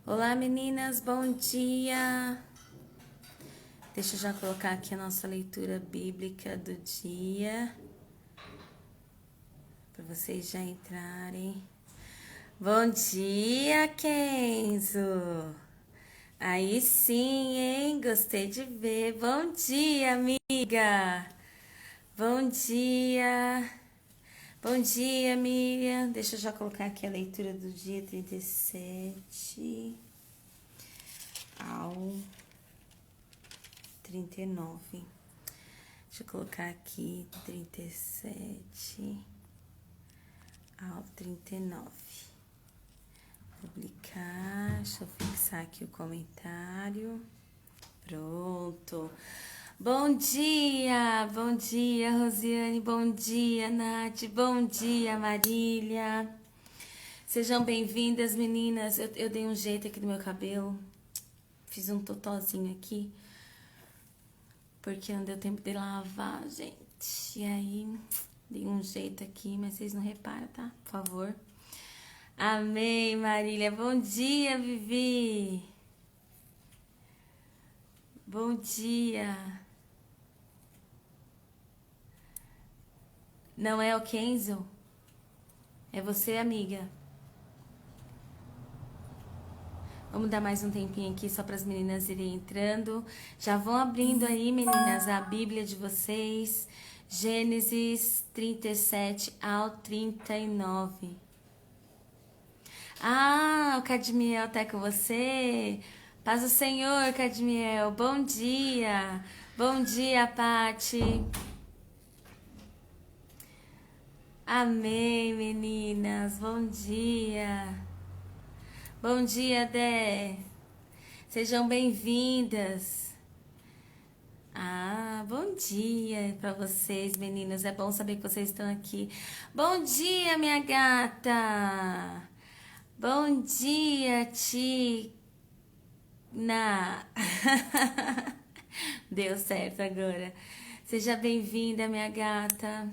Olá meninas, bom dia! Deixa eu já colocar aqui a nossa leitura bíblica do dia, para vocês já entrarem. Bom dia, Kenzo! Aí sim, hein? Gostei de ver. Bom dia, amiga! Bom dia! Bom dia, Miriam! Deixa eu já colocar aqui a leitura do dia 37 ao 39. Deixa eu colocar aqui 37 ao 39. Publicar, deixa eu fixar aqui o comentário. Pronto. Bom dia, Rosiane, bom dia, Nath, bom dia, Marília. Sejam bem-vindas, meninas. Eu dei um jeito aqui no meu cabelo. Fiz um totozinho aqui. Porque não deu tempo de lavar, gente. E aí, dei um jeito aqui, mas vocês não reparam, tá? Por favor. Amém, Marília. Bom dia, Vivi. Bom dia. Não é o Kenzo? É você, amiga. Vamos dar mais um tempinho aqui só para as meninas irem entrando. Já vão abrindo aí, meninas, a Bíblia de vocês. Gênesis 37 ao 39. Ah, o Cadmiel tá com você? Paz do Senhor, Cadmiel. Bom dia. Bom dia, Pati. Amém, meninas. Bom dia. Bom dia, Dé. Sejam bem-vindas. Ah, bom dia para vocês, meninas. É bom saber que vocês estão aqui. Bom dia, minha gata. Bom dia, Tina. Deu certo agora. Seja bem-vinda, minha gata.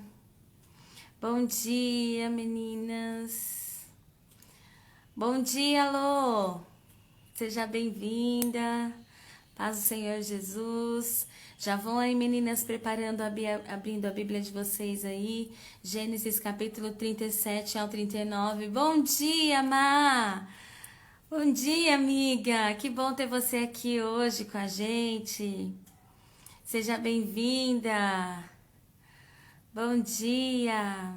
Bom dia, meninas. Bom dia, Lô. Seja bem-vinda. Paz do Senhor Jesus. Já vão aí, meninas, preparando, abrindo a Bíblia de vocês aí. Gênesis capítulo 37 ao 39. Bom dia, Má. Bom dia, amiga. Que bom ter você aqui hoje com a gente. Seja bem-vinda. Bom dia.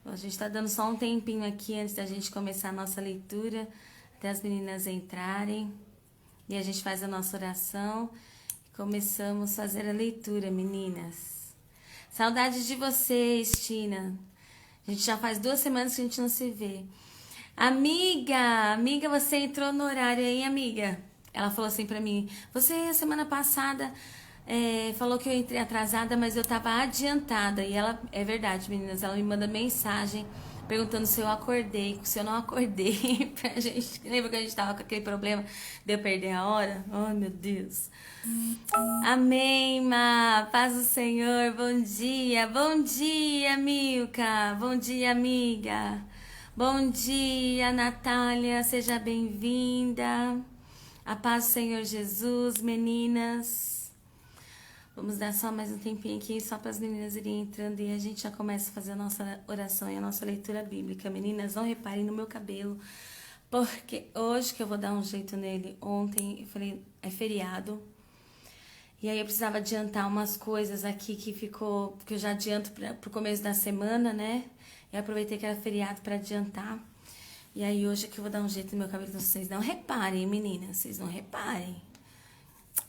Bom, a gente está dando só um tempinho aqui antes da gente começar a nossa leitura, até as meninas entrarem. E a gente faz a nossa oração e começamos a fazer a leitura, meninas. Saudades de vocês, Tina. A gente já faz 2 semanas que a gente não se vê. Amiga, você entrou no horário aí, amiga? Ela falou assim pra mim, você semana passada falou que eu entrei atrasada, mas eu tava adiantada. E ela, é verdade, meninas, ela me manda mensagem perguntando se eu acordei, se eu não acordei. Pra gente, lembra que a gente tava com aquele problema de eu perder a hora? Oh, meu Deus. Amém, Má. Paz do Senhor. Bom dia, Milka. Bom dia, amiga. Bom dia, Natália. Seja bem-vinda. A paz do Senhor Jesus, meninas. Vamos dar só mais um tempinho aqui, só para as meninas irem entrando e a gente já começa a fazer a nossa oração e a nossa leitura bíblica. Meninas, não reparem no meu cabelo, porque hoje que eu vou dar um jeito nele, ontem eu falei, é feriado. E aí eu precisava adiantar umas coisas aqui que eu já adianto pro começo da semana, né? E aproveitei que era feriado para adiantar. E aí hoje é que eu vou dar um jeito no meu cabelo, então vocês não reparem, meninas, vocês não reparem.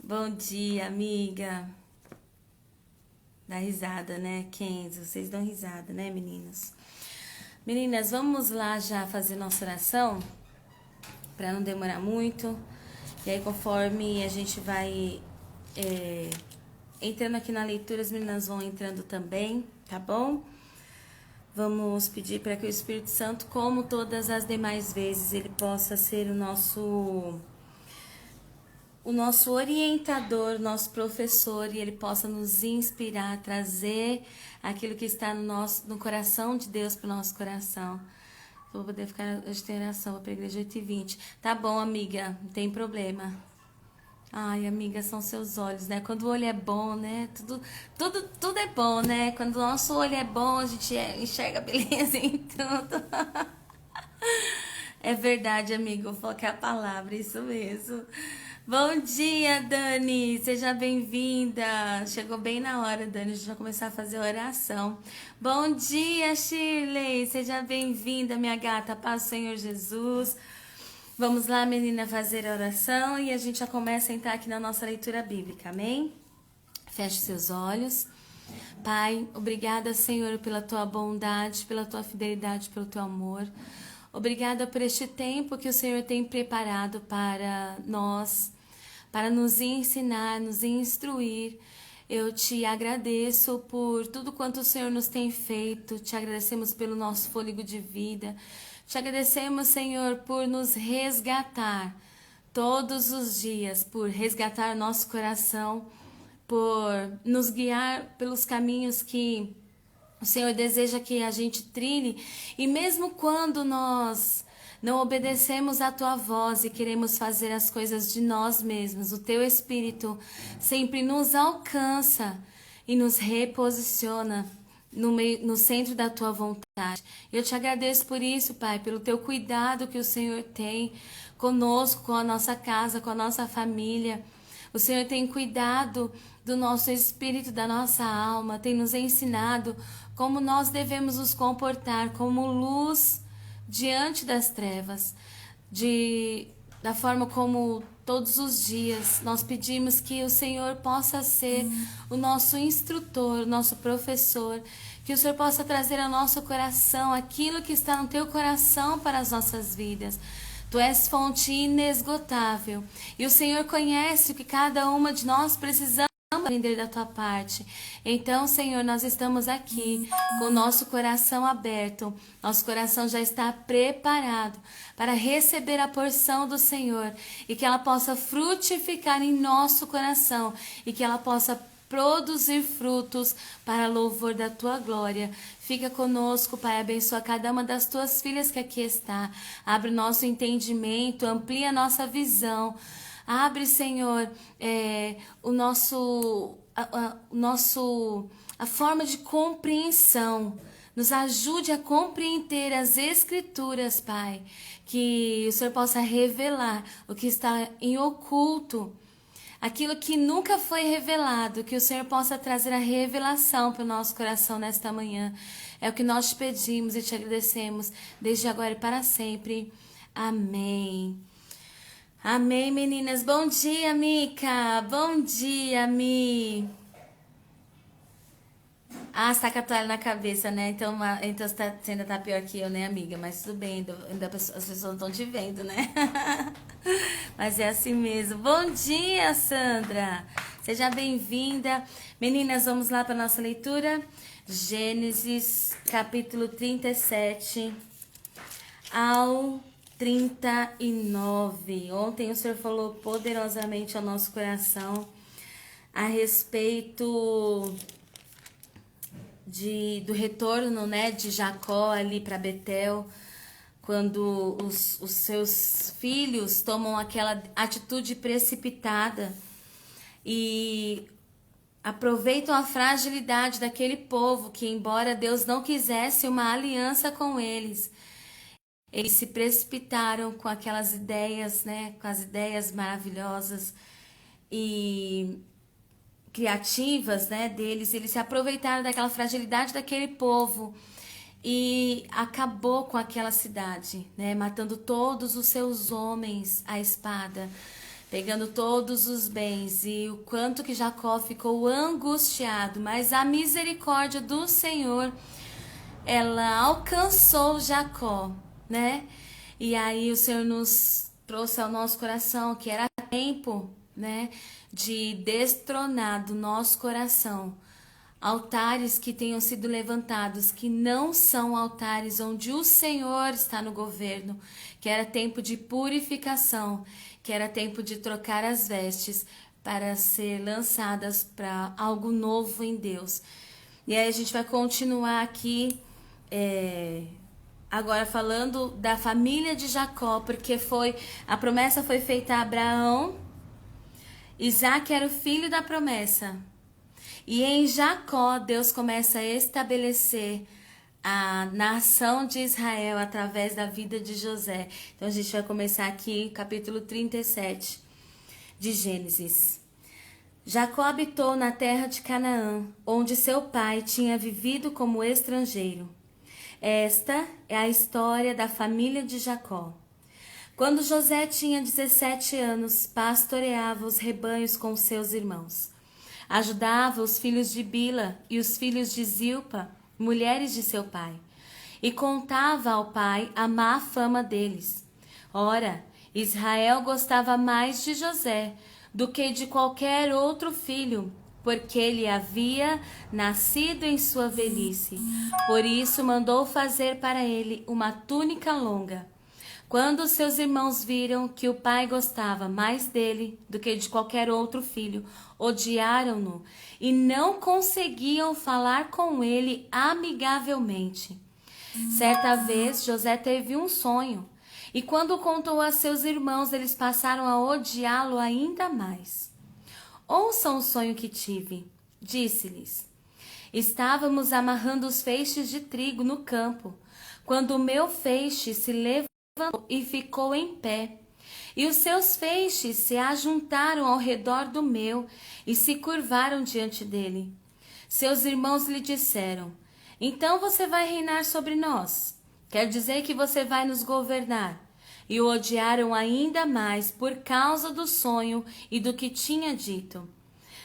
Bom dia, amiga. Dá risada, né, Kenzo? Vocês dão risada, né, meninas? Meninas, vamos lá já fazer nossa oração, para não demorar muito. E aí, conforme a gente vai entrando aqui na leitura, as meninas vão entrando também, tá bom? Vamos pedir para que o Espírito Santo, como todas as demais vezes, ele possa ser o nosso orientador, nosso professor, e ele possa nos inspirar, trazer aquilo que está no coração de Deus para o nosso coração. Vou poder ficar hoje tem oração, vou pra igreja 8h20. Tá bom, amiga, não tem problema. Ai, amiga, são seus olhos, né? Quando o olho é bom, né? Tudo é bom, né? Quando o nosso olho é bom, a gente enxerga beleza em tudo. É verdade, amigo. Foca a palavra, isso mesmo. Bom dia, Dani. Seja bem-vinda. Chegou bem na hora, Dani. A gente vai começar a fazer a oração. Bom dia, Shirley. Seja bem-vinda, minha gata. Paz do Senhor Jesus. Vamos lá, menina, fazer a oração e a gente já começa a entrar aqui na nossa leitura bíblica, amém? Feche seus olhos. Pai, obrigada, Senhor, pela tua bondade, pela tua fidelidade, pelo teu amor. Obrigada por este tempo que o Senhor tem preparado para nós, para nos ensinar, nos instruir. Eu te agradeço por tudo quanto o Senhor nos tem feito. Te agradecemos pelo nosso fôlego de vida. Te agradecemos, Senhor, por nos resgatar todos os dias, por resgatar nosso coração, por nos guiar pelos caminhos que o Senhor deseja que a gente trilhe. E mesmo quando nós não obedecemos a tua voz e queremos fazer as coisas de nós mesmos, o teu Espírito sempre nos alcança e nos reposiciona no centro da tua vontade. Eu te agradeço por isso, Pai, pelo teu cuidado que o Senhor tem conosco, com a nossa casa, com a nossa família. O Senhor tem cuidado do nosso espírito, da nossa alma, tem nos ensinado como nós devemos nos comportar como luz diante das trevas, da forma como todos os dias nós pedimos que o Senhor possa ser o nosso instrutor, o nosso professor, que o Senhor possa trazer ao nosso coração aquilo que está no teu coração para as nossas vidas. Tu és fonte inesgotável e o Senhor conhece o que cada uma de nós precisamos aprender da tua parte. Então, Senhor, nós estamos aqui com o nosso coração aberto. Nosso coração já está preparado para receber a porção do Senhor e que ela possa frutificar em nosso coração e que ela possa produzir frutos para louvor da tua glória. Fica conosco, Pai, abençoa cada uma das tuas filhas que aqui está. Abre o nosso entendimento, amplia a nossa visão. Abre, Senhor, a forma de compreensão. Nos ajude a compreender as Escrituras, Pai. Que o Senhor possa revelar o que está em oculto. Aquilo que nunca foi revelado, que o Senhor possa trazer a revelação para o nosso coração nesta manhã. É o que nós te pedimos e te agradecemos, desde agora e para sempre. Amém. Amém, meninas. Bom dia, Mica. Bom dia, Mi. Ah, você tá com a toalha na cabeça, né? Então você ainda tá pior que eu, né, amiga? Mas tudo bem, as pessoas não estão te vendo, né? Mas é assim mesmo. Bom dia, Sandra. Seja bem-vinda. Meninas, vamos lá para nossa leitura. Gênesis, capítulo 37 ao 39. Ontem o Senhor falou poderosamente ao nosso coração a respeito do retorno, né, de Jacó ali para Betel, quando os seus filhos tomam aquela atitude precipitada e aproveitam a fragilidade daquele povo que, embora Deus não quisesse uma aliança com eles se precipitaram com aquelas ideias, né, com as ideias maravilhosas e criativas, né, deles. Eles se aproveitaram daquela fragilidade daquele povo e acabou com aquela cidade, né, matando todos os seus homens à espada, pegando todos os bens. E o quanto que Jacó ficou angustiado, mas a misericórdia do Senhor, ela alcançou Jacó, né? E aí o Senhor nos trouxe ao nosso coração que era tempo, né, de destronar do nosso coração altares que tenham sido levantados, que não são altares onde o Senhor está no governo, que era tempo de purificação, que era tempo de trocar as vestes para ser lançadas para algo novo em Deus. E aí a gente vai continuar aqui agora falando da família de Jacó, porque a promessa foi feita a Abraão. Isaac era o filho da promessa. E em Jacó, Deus começa a estabelecer a nação de Israel através da vida de José. Então a gente vai começar aqui, capítulo 37 de Gênesis. Jacó habitou na terra de Canaã, onde seu pai tinha vivido como estrangeiro. Esta é a história da família de Jacó. Quando José tinha 17 anos, pastoreava os rebanhos com seus irmãos. Ajudava os filhos de Bila e os filhos de Zilpa, mulheres de seu pai, e contava ao pai a má fama deles. Ora, Israel gostava mais de José do que de qualquer outro filho, porque ele havia nascido em sua velhice. Por isso mandou fazer para ele uma túnica longa. Quando seus irmãos viram que o pai gostava mais dele do que de qualquer outro filho, odiaram-no e não conseguiam falar com ele amigavelmente. Certa vez, José teve um sonho, e quando contou a seus irmãos, eles passaram a odiá-lo ainda mais. Ouçam o sonho que tive, disse-lhes. Estávamos amarrando os feixes de trigo no campo, quando o meu feixe se levantou e ficou em pé, e os seus feixes se ajuntaram ao redor do meu e se curvaram diante dele. Seus irmãos lhe disseram: então você vai reinar sobre nós? Quer dizer que você vai nos governar? E o odiaram ainda mais por causa do sonho e do que tinha dito.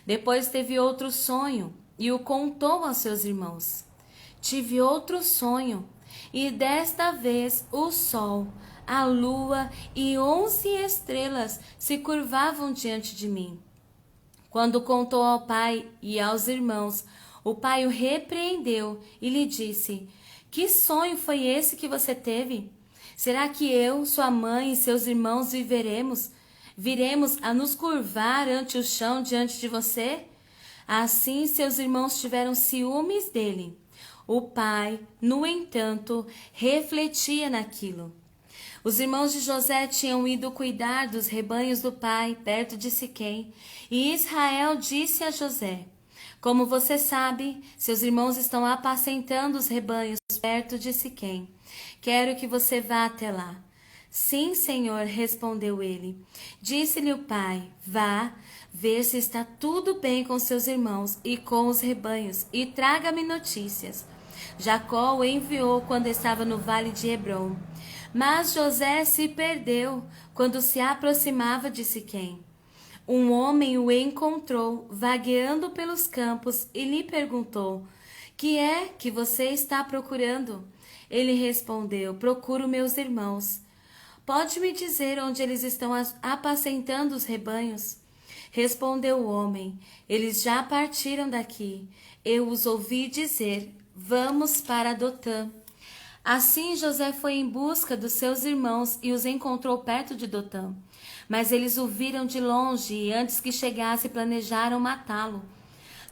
Depois teve outro sonho e o contou aos seus irmãos. Tive outro sonho, e desta vez o sol, a lua e 11 estrelas se curvavam diante de mim. Quando contou ao pai e aos irmãos, o pai o repreendeu e lhe disse: que sonho foi esse que você teve? Será que eu, sua mãe e seus irmãos viremos a nos curvar ante o chão diante de você? Assim seus irmãos tiveram ciúmes dele. O pai, no entanto, refletia naquilo. Os irmãos de José tinham ido cuidar dos rebanhos do pai, perto de Siquém, e Israel disse a José: como você sabe, seus irmãos estão apacentando os rebanhos perto de Siquém. Quero que você vá até lá. Sim, senhor, respondeu ele. Disse-lhe o pai: vá, ver se está tudo bem com seus irmãos e com os rebanhos, e traga-me notícias. Jacó o enviou quando estava no vale de Hebrom. Mas José se perdeu quando se aproximava de Siquém. Um homem o encontrou vagueando pelos campos e lhe perguntou: que é que você está procurando? Ele respondeu: procuro meus irmãos. Pode me dizer onde eles estão apacentando os rebanhos? Respondeu o homem: eles já partiram daqui. Eu os ouvi dizer: vamos para Dotã. Assim José foi em busca dos seus irmãos e os encontrou perto de Dotã. Mas eles o viram de longe e antes que chegasse planejaram matá-lo.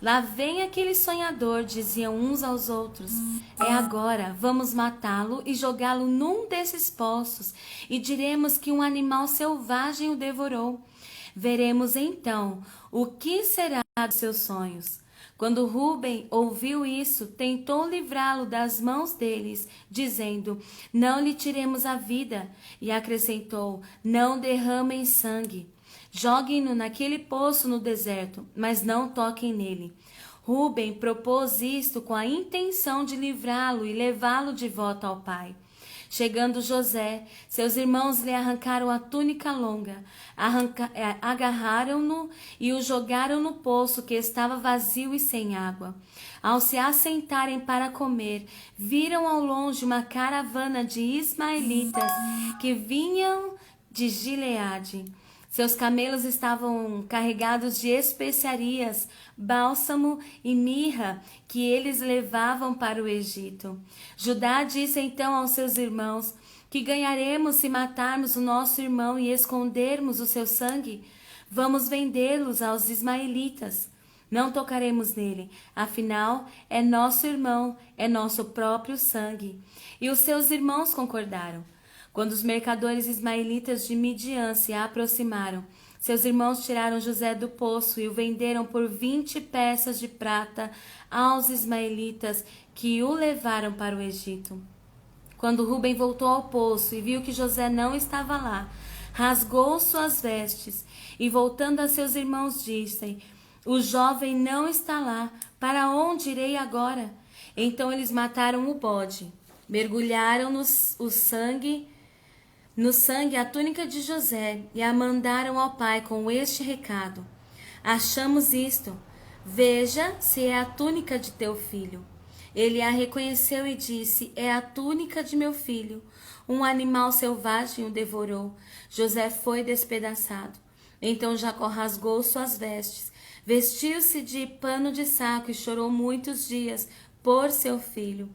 Lá vem aquele sonhador, diziam uns aos outros. É agora, vamos matá-lo e jogá-lo num desses poços, e diremos que um animal selvagem o devorou. Veremos então o que será dos seus sonhos. Quando Rúben ouviu isso, tentou livrá-lo das mãos deles, dizendo: não lhe tiremos a vida. E acrescentou: não derramem sangue. Joguem-no naquele poço no deserto, mas não toquem nele. Rúben propôs isto com a intenção de livrá-lo e levá-lo de volta ao pai. Chegando José, seus irmãos lhe arrancaram a túnica longa, agarraram-no e o jogaram no poço que estava vazio e sem água. Ao se assentarem para comer, viram ao longe uma caravana de ismaelitas que vinham de Gileade. Seus camelos estavam carregados de especiarias, bálsamo e mirra que eles levavam para o Egito. Judá disse então aos seus irmãos: que ganharemos se matarmos o nosso irmão e escondermos o seu sangue? Vamos vendê-los aos ismaelitas. Não tocaremos nele, afinal é nosso irmão, é nosso próprio sangue. E os seus irmãos concordaram. Quando os mercadores ismaelitas de Midian se aproximaram, seus irmãos tiraram José do poço e o venderam por 20 peças de prata aos ismaelitas que o levaram para o Egito. Quando Rubem voltou ao poço e viu que José não estava lá, rasgou suas vestes e, voltando a seus irmãos, disse: o jovem não está lá, para onde irei agora? Então eles mataram o bode, mergulharam no sangue a túnica de José e a mandaram ao pai com este recado: achamos isto, veja se é a túnica de teu filho. Ele a reconheceu e disse: é a túnica de meu filho. Um animal selvagem o devorou. José foi despedaçado. Então Jacó rasgou suas vestes, vestiu-se de pano de saco e chorou muitos dias por seu filho.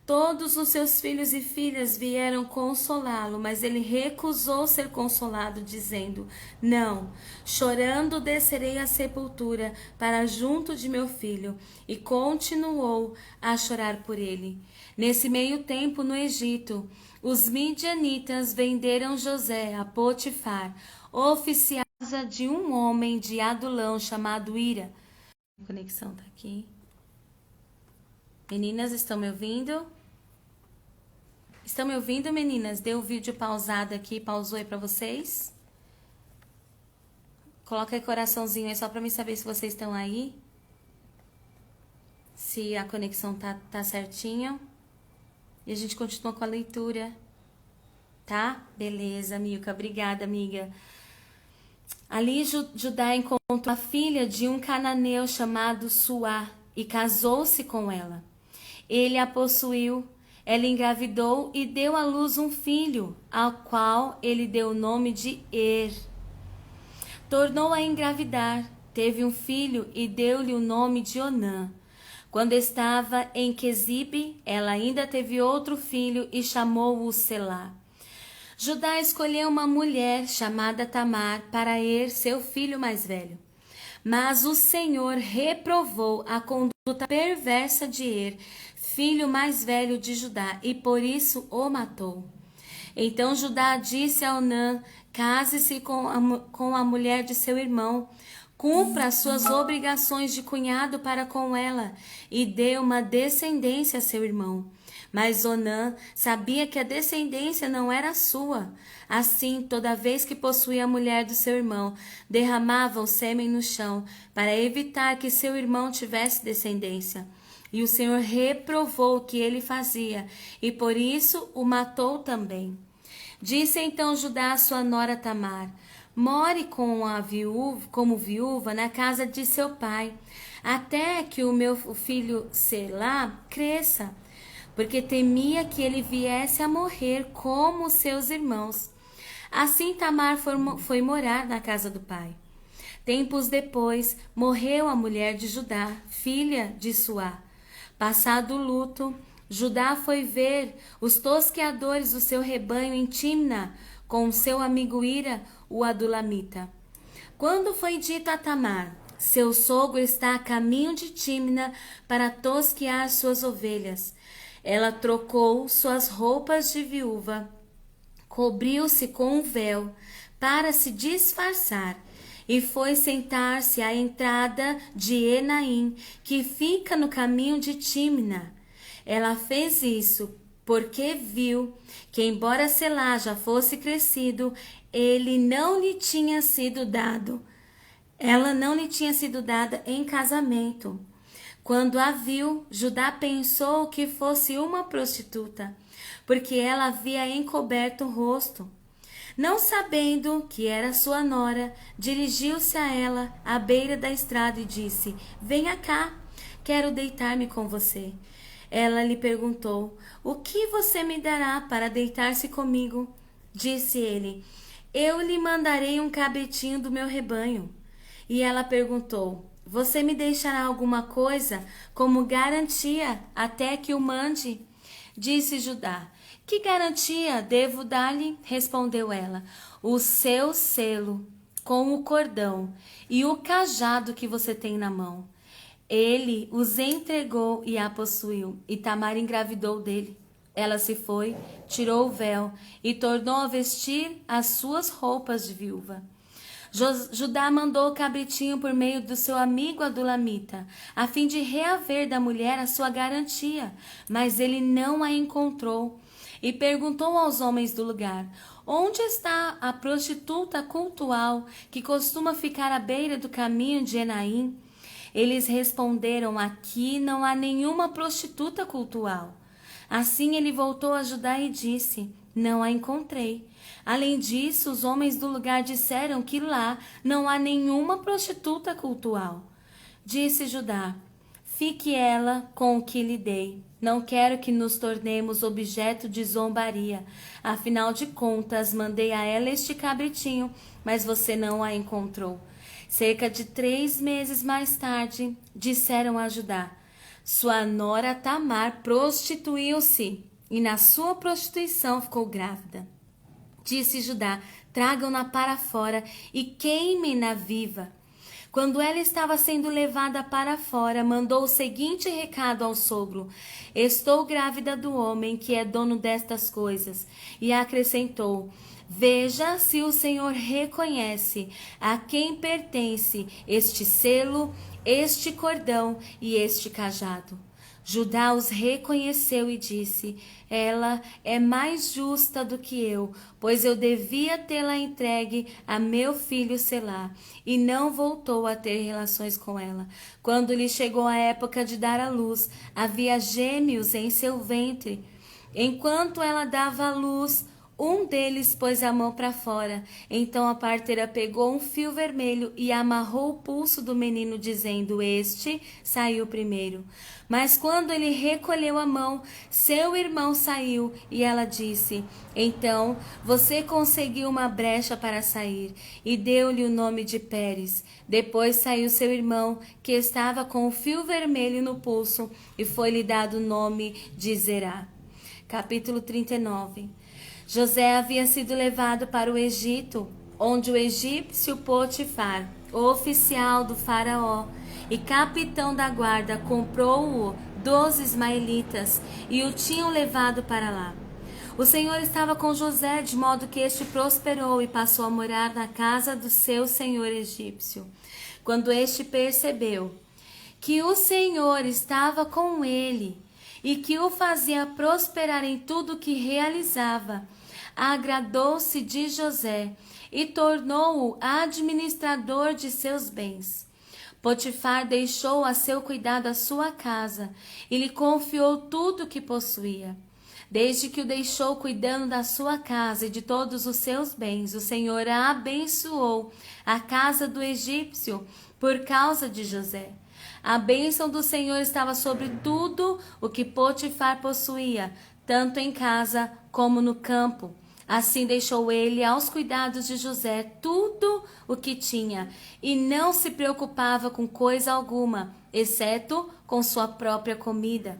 Todos os seus filhos e filhas vieram consolá-lo, mas ele recusou ser consolado, dizendo: não, chorando descerei à sepultura para junto de meu filho. E continuou a chorar por ele. Nesse meio tempo, no Egito, os midianitas venderam José a Potifar, oficial de um homem de Adulão chamado Ira. A conexão tá aqui. Meninas, estão me ouvindo? Estão me ouvindo, meninas? Deu o vídeo pausado aqui, pausou aí pra vocês? Coloca aí coraçãozinho aí só pra mim saber se vocês estão aí. Se a conexão tá certinha. E a gente continua com a leitura. Tá? Beleza, Milka. Obrigada, amiga. Ali Judá encontrou a filha de um cananeu chamado Suá e casou-se com ela. Ele a possuiu. Ela engravidou e deu à luz um filho, ao qual ele deu o nome de Er. Tornou a engravidar, teve um filho e deu-lhe o nome de Onã. Quando estava em Quezibe, ela ainda teve outro filho e chamou-o Selá. Judá escolheu uma mulher chamada Tamar para Er, seu filho mais velho. Mas o Senhor reprovou a conduta perversa de Er, filho mais velho de Judá, e por isso o matou. Então Judá disse a Onã: case-se com a mulher de seu irmão, cumpra as suas obrigações de cunhado para com ela, e dê uma descendência a seu irmão. Mas Onã sabia que a descendência não era sua. Assim, toda vez que possuía a mulher do seu irmão, derramava o sêmen no chão, para evitar que seu irmão tivesse descendência. E o Senhor reprovou o que ele fazia, e por isso o matou também. Disse então Judá a sua nora Tamar: more como viúva na casa de seu pai, até que o meu filho Selá cresça, porque temia que ele viesse a morrer como seus irmãos. Assim Tamar foi morar na casa do pai. Tempos depois, morreu a mulher de Judá, filha de Suá. Passado o luto, Judá foi ver os tosqueadores do seu rebanho em Timna, com seu amigo Ira, o adulamita. Quando foi dito a Tamar: seu sogro está a caminho de Timna para tosquear suas ovelhas, ela trocou suas roupas de viúva, cobriu-se com um véu para se disfarçar e foi sentar-se à entrada de Enaim, que fica no caminho de Timna. Ela fez isso porque viu que, embora Selá já fosse crescido, ela não lhe tinha sido dada em casamento. Quando a viu, Judá pensou que fosse uma prostituta, porque ela havia encoberto o rosto. Não sabendo que era sua nora, dirigiu-se a ela à beira da estrada e disse: venha cá, quero deitar-me com você. Ela lhe perguntou: o que você me dará para deitar-se comigo? Disse ele: eu lhe mandarei um cabritinho do meu rebanho. E ela perguntou: você me deixará alguma coisa como garantia até que o mande? Disse Judá: que garantia devo dar-lhe? Respondeu ela: o seu selo, com o cordão e o cajado que você tem na mão. Ele os entregou e a possuiu, e Tamar engravidou dele. Ela se foi, tirou o véu e tornou a vestir as suas roupas de viúva. Judá mandou o cabritinho por meio do seu amigo Adulamita, a fim de reaver da mulher a sua garantia, mas ele não a encontrou. E perguntou aos homens do lugar: onde está a prostituta cultual que costuma ficar à beira do caminho de Enaim? Eles responderam: aqui não há nenhuma prostituta cultual. Assim ele voltou a Judá e disse: não a encontrei. Além disso, os homens do lugar disseram que lá não há nenhuma prostituta cultual. Disse Judá: fique ela com o que lhe dei. Não quero que nos tornemos objeto de zombaria. Afinal de contas, mandei a ela este cabritinho, mas você não a encontrou. Cerca de 3 meses mais tarde, disseram a Judá: sua nora Tamar prostituiu-se e na sua prostituição ficou grávida. Disse Judá: tragam-na para fora e queimem-na viva. Quando ela estava sendo levada para fora, mandou o seguinte recado ao sogro: estou grávida do homem que é dono destas coisas. E acrescentou: veja se o Senhor reconhece a quem pertence este selo, este cordão e este cajado. Judá os reconheceu e disse: ela é mais justa do que eu, pois eu devia tê-la entregue a meu filho Selá, e não voltou a ter relações com ela. Quando lhe chegou a época de dar à luz, havia gêmeos em seu ventre. Enquanto ela dava à luz, um deles pôs a mão para fora. Então a parteira pegou um fio vermelho e amarrou o pulso do menino, dizendo: este saiu primeiro. Mas quando ele recolheu a mão, seu irmão saiu, e ela disse: então você conseguiu uma brecha para sair, e deu-lhe o nome de Pérez. Depois saiu seu irmão, que estava com o fio vermelho no pulso, e foi-lhe dado o nome de Zerá. Capítulo 39. José havia sido levado para o Egito, onde o egípcio Potifar, o oficial do faraó e capitão da guarda, comprou-o dos ismaelitas e o tinham levado para lá. O Senhor estava com José, de modo que este prosperou e passou a morar na casa do seu senhor egípcio. Quando este percebeu que o Senhor estava com ele e que o fazia prosperar em tudo que realizava, agradou-se de José e tornou-o administrador de seus bens. Potifar deixou a seu cuidado a sua casa e lhe confiou tudo o que possuía. Desde que o deixou cuidando da sua casa e de todos os seus bens, o Senhor abençoou a casa do egípcio por causa de José. A bênção do Senhor estava sobre tudo o que Potifar possuía, tanto em casa como no campo. Assim deixou ele aos cuidados de José tudo o que tinha, e não se preocupava com coisa alguma, exceto com sua própria comida.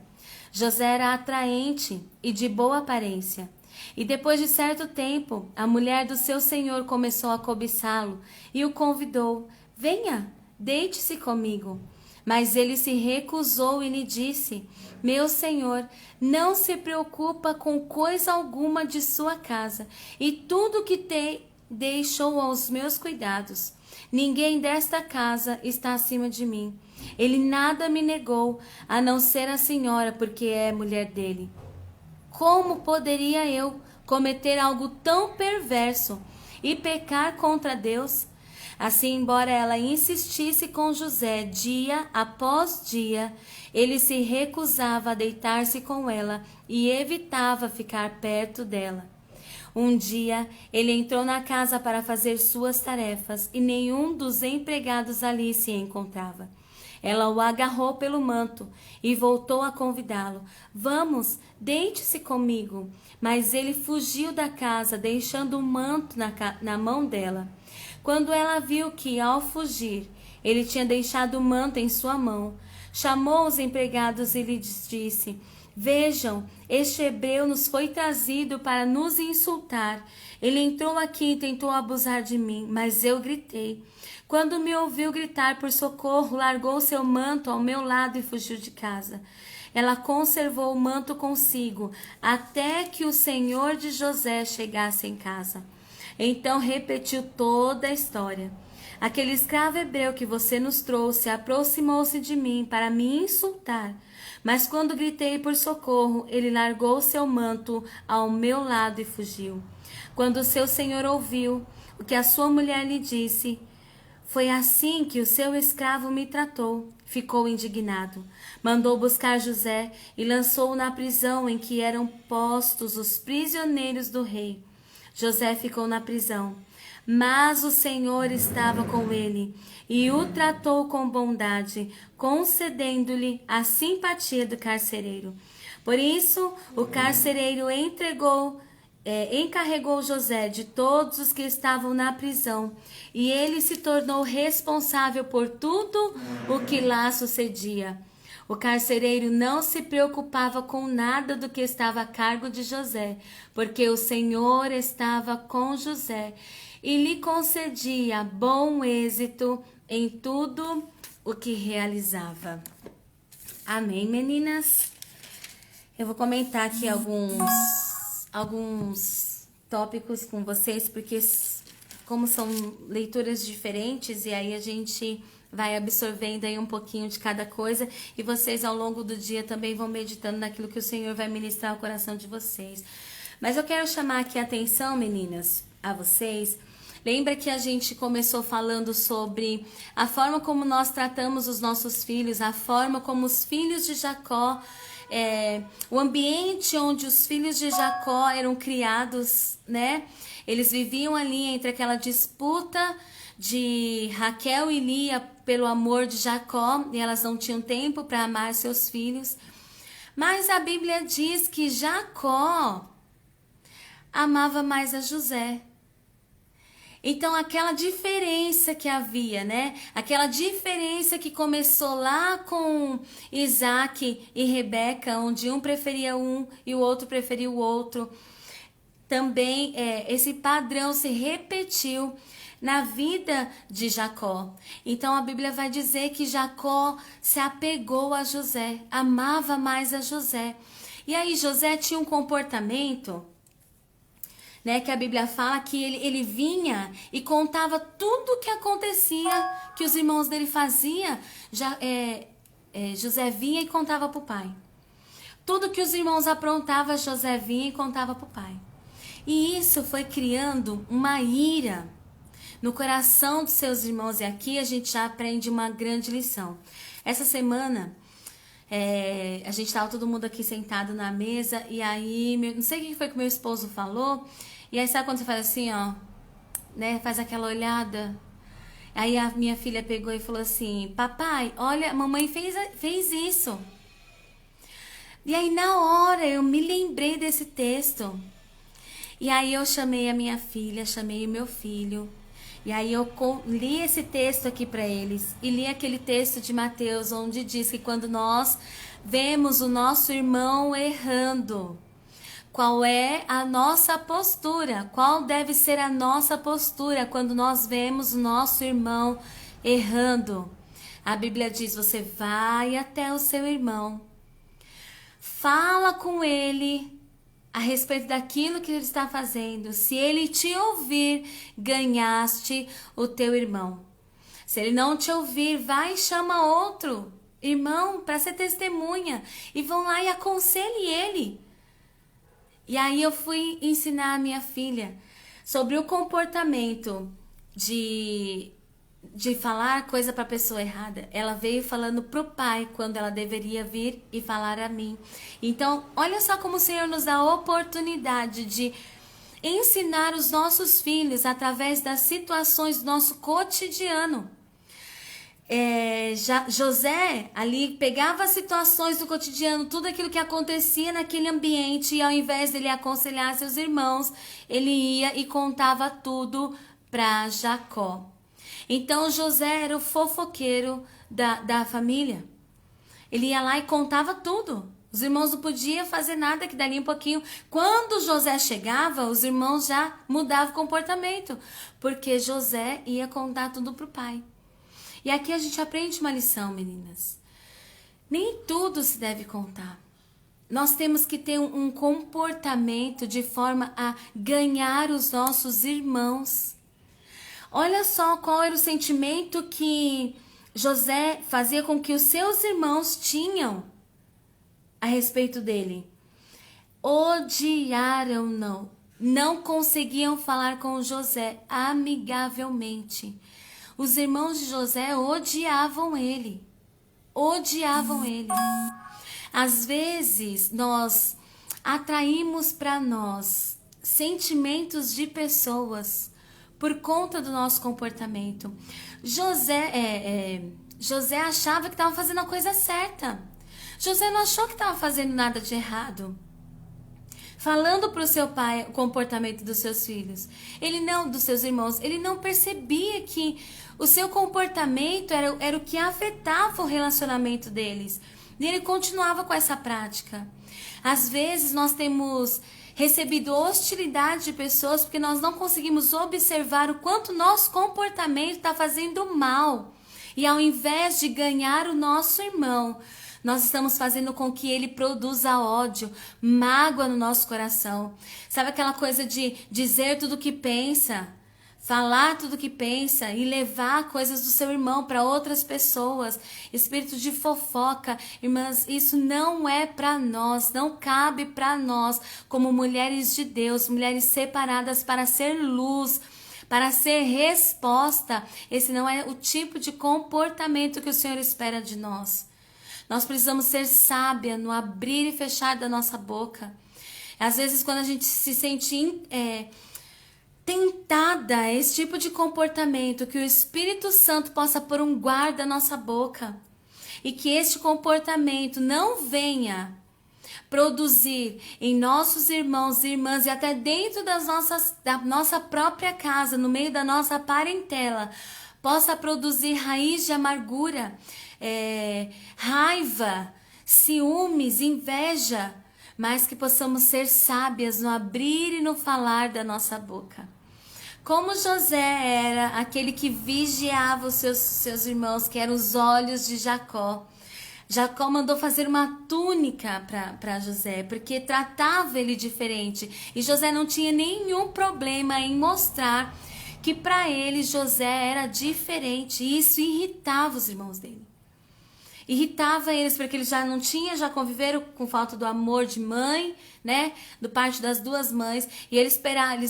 José era atraente e de boa aparência. E depois de certo tempo, a mulher do seu senhor começou a cobiçá-lo e o convidou: venha, deite-se comigo. Mas ele se recusou e lhe disse: meu senhor não se preocupa com coisa alguma de sua casa, e tudo que tem deixou aos meus cuidados. Ninguém desta casa está acima de mim. Ele nada me negou, a não ser a senhora, porque é mulher dele. Como poderia eu cometer algo tão perverso e pecar contra Deus? Assim, embora ela insistisse com José dia após dia, ele se recusava a deitar-se com ela e evitava ficar perto dela. Um dia, ele entrou na casa para fazer suas tarefas e nenhum dos empregados ali se encontrava. Ela o agarrou pelo manto e voltou a convidá-lo: vamos, deite-se comigo. Mas ele fugiu da casa, deixando o manto na mão dela. Quando ela viu que, ao fugir, ele tinha deixado o manto em sua mão, chamou os empregados e lhes disse: Vejam, este hebreu nos foi trazido para nos insultar. Ele entrou aqui e tentou abusar de mim, mas eu gritei. Quando me ouviu gritar por socorro, largou seu manto ao meu lado e fugiu de casa. Ela conservou o manto consigo, até que o senhor de José chegasse em casa. Então repetiu toda a história. Aquele escravo hebreu que você nos trouxe aproximou-se de mim para me insultar. Mas quando gritei por socorro, ele largou seu manto ao meu lado e fugiu. Quando seu senhor ouviu o que a sua mulher lhe disse, foi assim que o seu escravo me tratou. Ficou indignado. Mandou buscar José e lançou-o na prisão em que eram postos os prisioneiros do rei. José ficou na prisão, mas o Senhor estava com ele e o tratou com bondade, concedendo-lhe a simpatia do carcereiro. Por isso, o carcereiro encarregou José de todos os que estavam na prisão, e ele se tornou responsável por tudo o que lá sucedia. O carcereiro não se preocupava com nada do que estava a cargo de José, porque o Senhor estava com José e lhe concedia bom êxito em tudo o que realizava. Amém, meninas? Eu vou comentar aqui alguns tópicos com vocês, porque como são leituras diferentes, e aí a gente vai absorvendo aí um pouquinho de cada coisa, e vocês ao longo do dia também vão meditando naquilo que o Senhor vai ministrar ao coração de vocês. Mas eu quero chamar aqui a atenção, meninas, a vocês. Lembra que a gente começou falando sobre a forma como nós tratamos os nossos filhos, a forma como os filhos de Jacó, o ambiente onde os filhos de Jacó eram criados, né? Eles viviam ali entre aquela disputa de Raquel e Lia pelo amor de Jacó, e elas não tinham tempo para amar seus filhos. Mas a Bíblia diz que Jacó amava mais a José. Então aquela diferença que havia, né? Aquela diferença que começou lá com Isaac e Rebeca, onde um preferia um e o outro preferia o outro. Também esse padrão se repetiu na vida de Jacó. Então a Bíblia vai dizer que Jacó se apegou a José, amava mais a José. E aí José tinha um comportamento, né, que a Bíblia fala que ele vinha e contava tudo o que acontecia, que os irmãos dele faziam. José vinha e contava para o pai. Tudo que os irmãos aprontavam, José vinha e contava para o pai. E isso foi criando uma ira no coração dos seus irmãos. E aqui a gente já aprende uma grande lição. Essa semana, a gente estava todo mundo aqui sentado na mesa, e aí, não sei o que foi que meu esposo falou, e aí sabe quando você faz assim, ó, né, faz aquela olhada? Aí a minha filha pegou e falou assim: papai, olha, mamãe fez isso. E aí na hora eu me lembrei desse texto. E aí eu chamei a minha filha, chamei o meu filho. E aí eu li esse texto aqui para eles. E li aquele texto de Mateus, onde diz que quando nós vemos o nosso irmão errando, qual é a nossa postura? Qual deve ser a nossa postura quando nós vemos o nosso irmão errando? A Bíblia diz: você vai até o seu irmão, fala com ele a respeito daquilo que ele está fazendo. Se ele te ouvir, ganhaste o teu irmão. Se ele não te ouvir, vai e chama outro irmão para ser testemunha, e vão lá e aconselhe ele. E aí eu fui ensinar a minha filha sobre o comportamento de falar coisa para a pessoa errada. Ela veio falando pro pai quando ela deveria vir e falar a mim. Então, olha só como o Senhor nos dá a oportunidade de ensinar os nossos filhos através das situações do nosso cotidiano. José ali pegava as situações do cotidiano, tudo aquilo que acontecia naquele ambiente, e ao invés dele aconselhar seus irmãos, ele ia e contava tudo para Jacó. Então José era o fofoqueiro da família. Ele ia lá e contava tudo. Os irmãos não podiam fazer nada, que dali um pouquinho. Quando José chegava, os irmãos já mudavam o comportamento, porque José ia contar tudo pro pai. E aqui a gente aprende uma lição, meninas. Nem tudo se deve contar. Nós temos que ter um comportamento de forma a ganhar os nossos irmãos. Olha só qual era o sentimento que José fazia com que os seus irmãos tinham a respeito dele. Odiaram-no. Não conseguiam falar com José amigavelmente. Os irmãos de José odiavam ele. Odiavam ele. Às vezes, nós atraímos para nós sentimentos de pessoas por conta do nosso comportamento. José achava que estava fazendo a coisa certa. José não achou que estava fazendo nada de errado. Falando para o seu pai o comportamento dos seus filhos, dos seus irmãos, ele não percebia que o seu comportamento era o que afetava o relacionamento deles. E ele continuava com essa prática. Às vezes nós temos recebido hostilidade de pessoas porque nós não conseguimos observar o quanto nosso comportamento está fazendo mal. E ao invés de ganhar o nosso irmão, nós estamos fazendo com que ele produza ódio, mágoa no nosso coração. Sabe aquela coisa de dizer tudo o que pensa? Falar tudo o que pensa e levar coisas do seu irmão para outras pessoas. Espírito de fofoca. Irmãs, isso não é para nós, não cabe para nós como mulheres de Deus, mulheres separadas para ser luz, para ser resposta. Esse não é o tipo de comportamento que o Senhor espera de nós. Nós precisamos ser sábia no abrir e fechar da nossa boca. Às vezes, quando a gente se sente tentada a esse tipo de comportamento, que o Espírito Santo possa pôr um guarda na nossa boca e que este comportamento não venha produzir em nossos irmãos e irmãs e até dentro da nossa própria casa, no meio da nossa parentela, possa produzir raiz de amargura, raiva, ciúmes, inveja, mas que possamos ser sábias no abrir e no falar da nossa boca. Como José era aquele que vigiava os seus irmãos, que eram os olhos de Jacó. Jacó mandou fazer uma túnica para José, porque tratava ele diferente. E José não tinha nenhum problema em mostrar que para ele José era diferente. E isso irritava os irmãos dele. Irritava eles porque eles já conviveram com falta do amor de mãe, né? Do parte das duas mães. E eles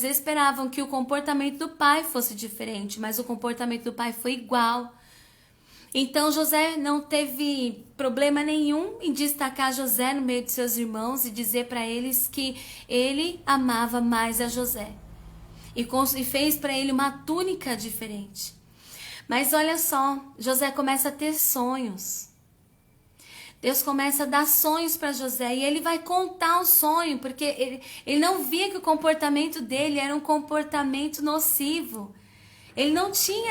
esperavam que o comportamento do pai fosse diferente, mas o comportamento do pai foi igual. Então José não teve problema nenhum em destacar José no meio de seus irmãos e dizer para eles que ele amava mais a José. E fez para ele uma túnica diferente. Mas olha só, José começa a ter sonhos. Deus começa a dar sonhos para José e ele vai contar o sonho, porque ele não via que o comportamento dele era um comportamento nocivo. Ele não tinha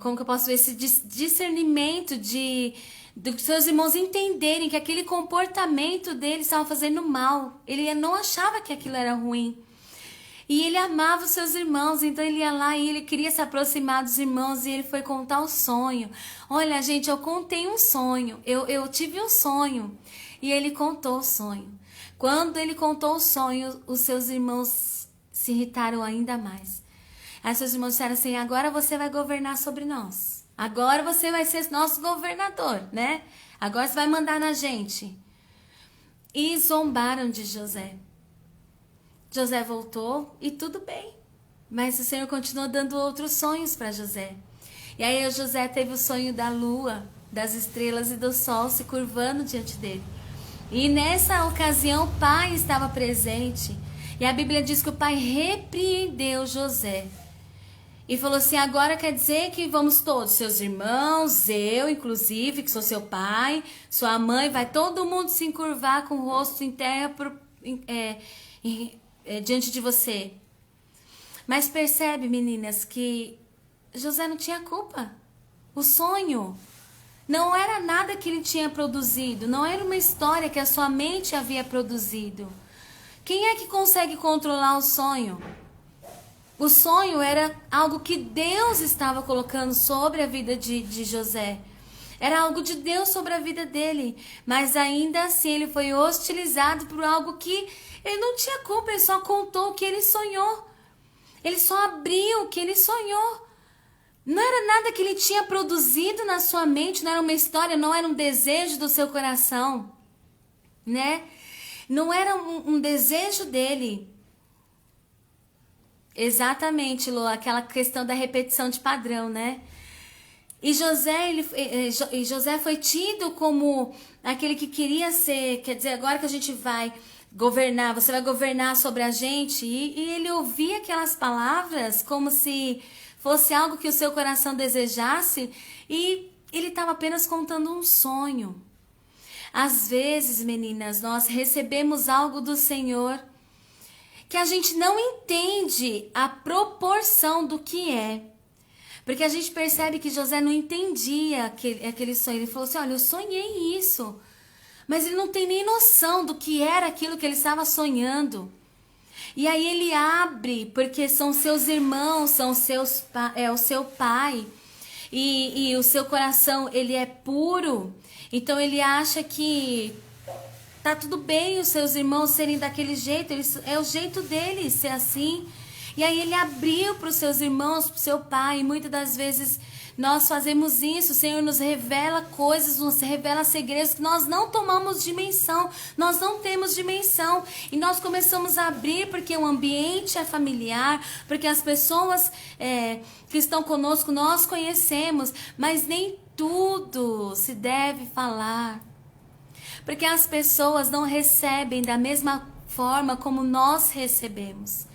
como que eu posso ver, esse discernimento dos seus irmãos entenderem que aquele comportamento dele estava fazendo mal. Ele não achava que aquilo era ruim. E ele amava os seus irmãos, então ele ia lá e ele queria se aproximar dos irmãos e ele foi contar o sonho. Olha, gente, eu contei um sonho, eu tive um sonho. E ele contou o sonho. Quando ele contou o sonho, os seus irmãos se irritaram ainda mais. Aí seus irmãos disseram assim, agora você vai governar sobre nós. Agora você vai ser nosso governador, né? Agora você vai mandar na gente. E zombaram de José. José voltou e tudo bem. Mas o Senhor continuou dando outros sonhos para José. E aí José teve o sonho da lua, das estrelas e do sol se curvando diante dele. E nessa ocasião o pai estava presente. E a Bíblia diz que o pai repreendeu José. E falou assim, agora quer dizer que vamos todos, seus irmãos, eu inclusive, que sou seu pai, sua mãe, vai todo mundo se encurvar com o rosto em terra diante de você. Mas percebe, meninas, que José não tinha culpa. O sonho Não era nada que ele tinha produzido, não era uma história que a sua mente havia produzido. Quem é que consegue controlar o sonho? O sonho era algo que Deus estava colocando sobre a vida de José. Era algo de Deus sobre a vida dele. Mas ainda assim ele foi hostilizado por algo que ele não tinha culpa. Ele só contou o que ele sonhou. Ele só abriu o que ele sonhou. Não era nada que ele tinha produzido na sua mente. Não era uma história, não era um desejo do seu coração. Né? Não era um desejo dele. Exatamente, Lô, aquela questão da repetição de padrão, né? E José foi tido como aquele que queria ser, quer dizer, agora que a gente vai governar, você vai governar sobre a gente. E ele ouvia aquelas palavras como se fosse algo que o seu coração desejasse, e ele estava apenas contando um sonho. Às vezes, meninas, nós recebemos algo do Senhor que a gente não entende a proporção do que é. Porque a gente percebe que José não entendia aquele sonho. Ele falou assim, olha, eu sonhei isso. Mas ele não tem nem noção do que era aquilo que ele estava sonhando. E aí ele abre, porque são seus irmãos, é o seu pai. E o seu coração, ele é puro. Então ele acha que tá tudo bem os seus irmãos serem daquele jeito, é o jeito deles ser assim. E aí ele abriu para os seus irmãos, para o seu pai, e muitas das vezes nós fazemos isso. O Senhor nos revela coisas, nos revela segredos que nós não tomamos dimensão, nós não temos dimensão. E nós começamos a abrir porque o ambiente é familiar, porque as pessoas que estão conosco nós conhecemos, mas nem tudo se deve falar. Porque as pessoas não recebem da mesma forma como nós recebemos.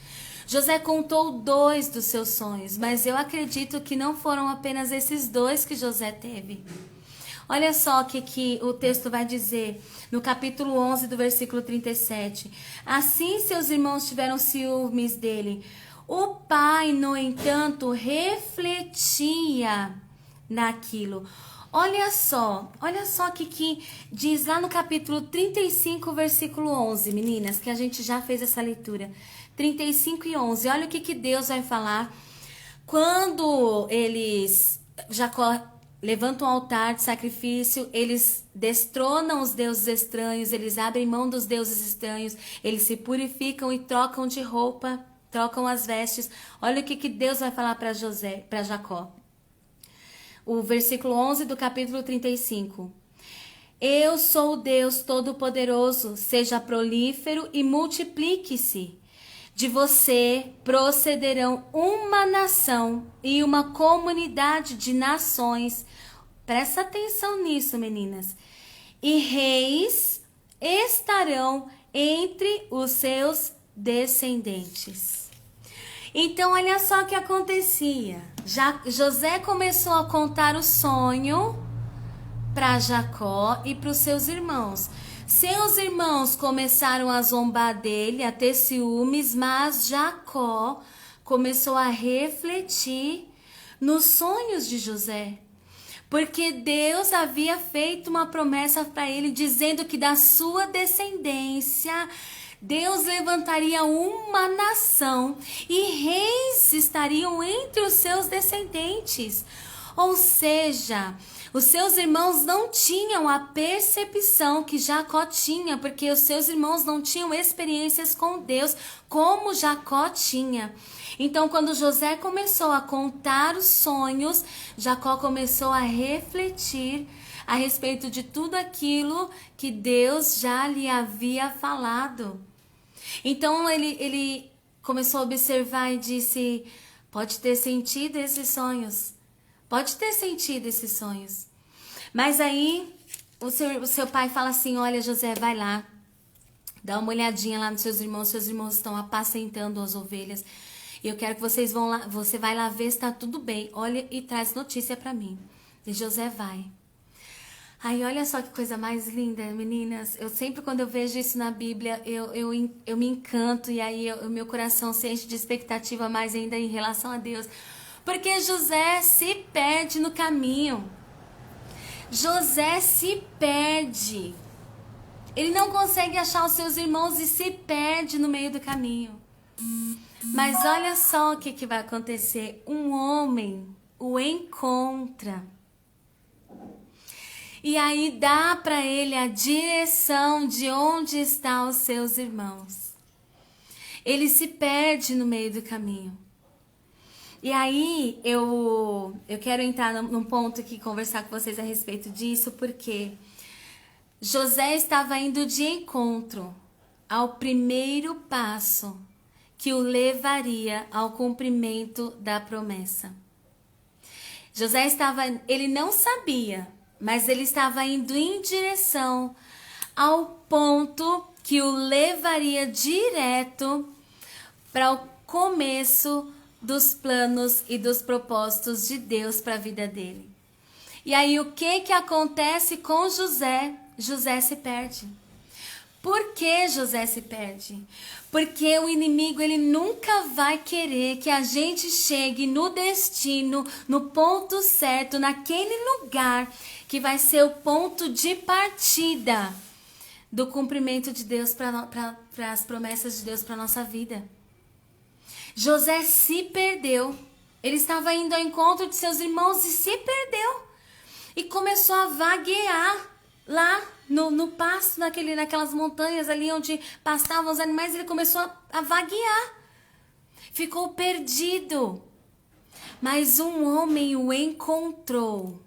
José contou 2 dos seus sonhos, mas eu acredito que não foram apenas esses 2 que José teve. Olha só o que o texto vai dizer no capítulo 11 do versículo 37. Assim seus irmãos tiveram ciúmes dele. O pai, no entanto, refletia naquilo. Olha só o que diz lá no capítulo 35, versículo 11, meninas, que a gente já fez essa leitura. 35 e 11, olha o que Deus vai falar. Quando Jacó levanta um altar de sacrifício, eles destronam os deuses estranhos, eles abrem mão dos deuses estranhos, eles se purificam e trocam de roupa, trocam as vestes. Olha o que Deus vai falar para Jacó. O versículo 11 do capítulo 35. Eu sou o Deus Todo-Poderoso, seja prolífero e multiplique-se. De você procederão uma nação e uma comunidade de nações. Presta atenção nisso, meninas. E reis estarão entre os seus descendentes. Então, olha só o que acontecia. José começou a contar o sonho para Jacó e para os seus irmãos. Seus irmãos começaram a zombar dele, a ter ciúmes, mas Jacó começou a refletir nos sonhos de José. Porque Deus havia feito uma promessa para ele, dizendo que da sua descendência Deus levantaria uma nação e reis estariam entre os seus descendentes. Ou seja, os seus irmãos não tinham a percepção que Jacó tinha, porque os seus irmãos não tinham experiências com Deus como Jacó tinha. Então, quando José começou a contar os sonhos, Jacó começou a refletir a respeito de tudo aquilo que Deus já lhe havia falado. Então ele começou a observar e disse: pode ter sentido esses sonhos, pode ter sentido esses sonhos. Mas aí o seu pai fala assim: olha, José, vai lá, dá uma olhadinha lá nos seus irmãos estão apacentando as ovelhas, e eu quero que vocês vão lá, você vai lá ver se está tudo bem, olha e traz notícia para mim. E José vai. Aí, olha só que coisa mais linda, meninas. Eu sempre, quando eu vejo isso na Bíblia, eu me encanto. E aí, o meu coração se enche de expectativa mais ainda em relação a Deus. Porque José se perde no caminho. José se perde. Ele não consegue achar os seus irmãos e se perde no meio do caminho. Mas olha só o que vai acontecer. Um homem o encontra. E aí dá para ele a direção de onde estão os seus irmãos. Ele se perde no meio do caminho. E aí eu quero entrar num ponto aqui, conversar com vocês a respeito disso, porque José estava indo de encontro ao primeiro passo que o levaria ao cumprimento da promessa. José ele não sabia, mas ele estava indo em direção ao ponto que o levaria direto para o começo dos planos e dos propósitos de Deus para a vida dele. E aí o que acontece com José? José se perde. Por que José se perde? Porque o inimigo, ele nunca vai querer que a gente chegue no destino, no ponto certo, naquele lugar que vai ser o ponto de partida do cumprimento de Deus para as promessas de Deus para nossa vida. José se perdeu. Ele estava indo ao encontro de seus irmãos e se perdeu. E começou a vaguear lá no pasto, naquelas montanhas ali onde pastavam os animais. Ele começou a vaguear. Ficou perdido. Mas um homem o encontrou.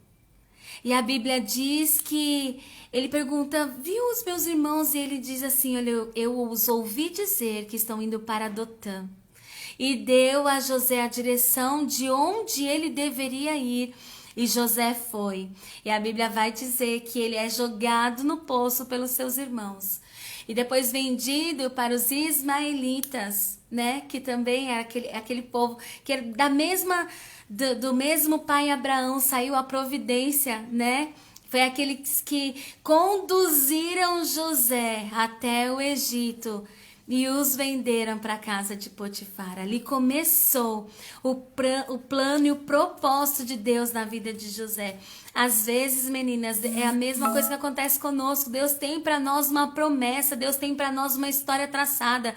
E a Bíblia diz que ele pergunta, viu os meus irmãos? E ele diz assim, olha, eu os ouvi dizer que estão indo para Dotã. E deu a José a direção de onde ele deveria ir. E José foi. E a Bíblia vai dizer que ele é jogado no poço pelos seus irmãos. E depois vendido para os ismaelitas, né? Que também era aquele povo que era do mesmo pai Abraão, saiu a providência, né? Foi aqueles que conduziram José até o Egito e os venderam para a casa de Potifar. Ali começou o plano e o propósito de Deus na vida de José. Às vezes, meninas, é a mesma coisa que acontece conosco. Deus tem para nós uma promessa, Deus tem para nós uma história traçada.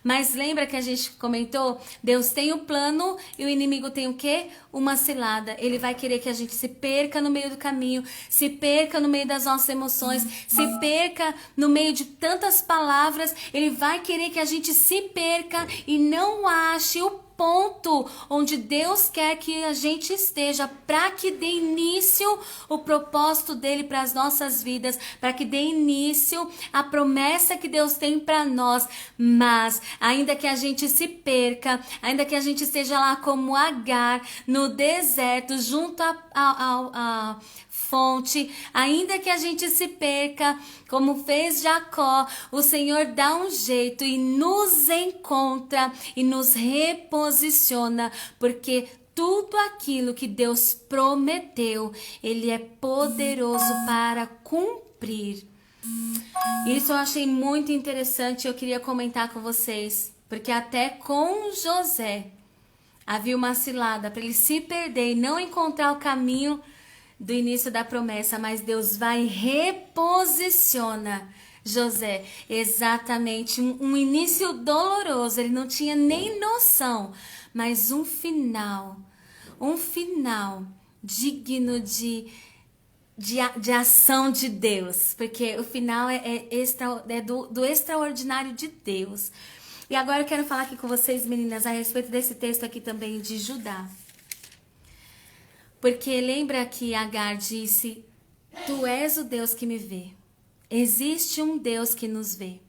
Mas lembra que a gente comentou? Deus tem o plano e o inimigo tem o quê? Uma cilada. Ele vai querer que a gente se perca no meio do caminho, se perca no meio das nossas emoções, se perca no meio de tantas palavras. Ele vai querer que a gente se perca e não ache o ponto onde Deus quer que a gente esteja, para que dê início o propósito dele para as nossas vidas, para que dê início a promessa que Deus tem para nós. Mas ainda que a gente se perca, ainda que a gente esteja lá como Agar no deserto, junto a fonte, ainda que a gente se perca, como fez Jacó, o Senhor dá um jeito e nos encontra e nos reposiciona, porque tudo aquilo que Deus prometeu, Ele é poderoso para cumprir. Isso eu achei muito interessante, eu queria comentar com vocês, porque até com José havia uma cilada para ele se perder e não encontrar o caminho do início da promessa, mas Deus vai e reposiciona José. Exatamente, um início doloroso, ele não tinha nem noção, mas um final digno de ação de Deus, porque o final é do extraordinário de Deus. E agora eu quero falar aqui com vocês, meninas, a respeito desse texto aqui também de Judá. Porque lembra que Agar disse, tu és o Deus que me vê. Existe um Deus que nos vê.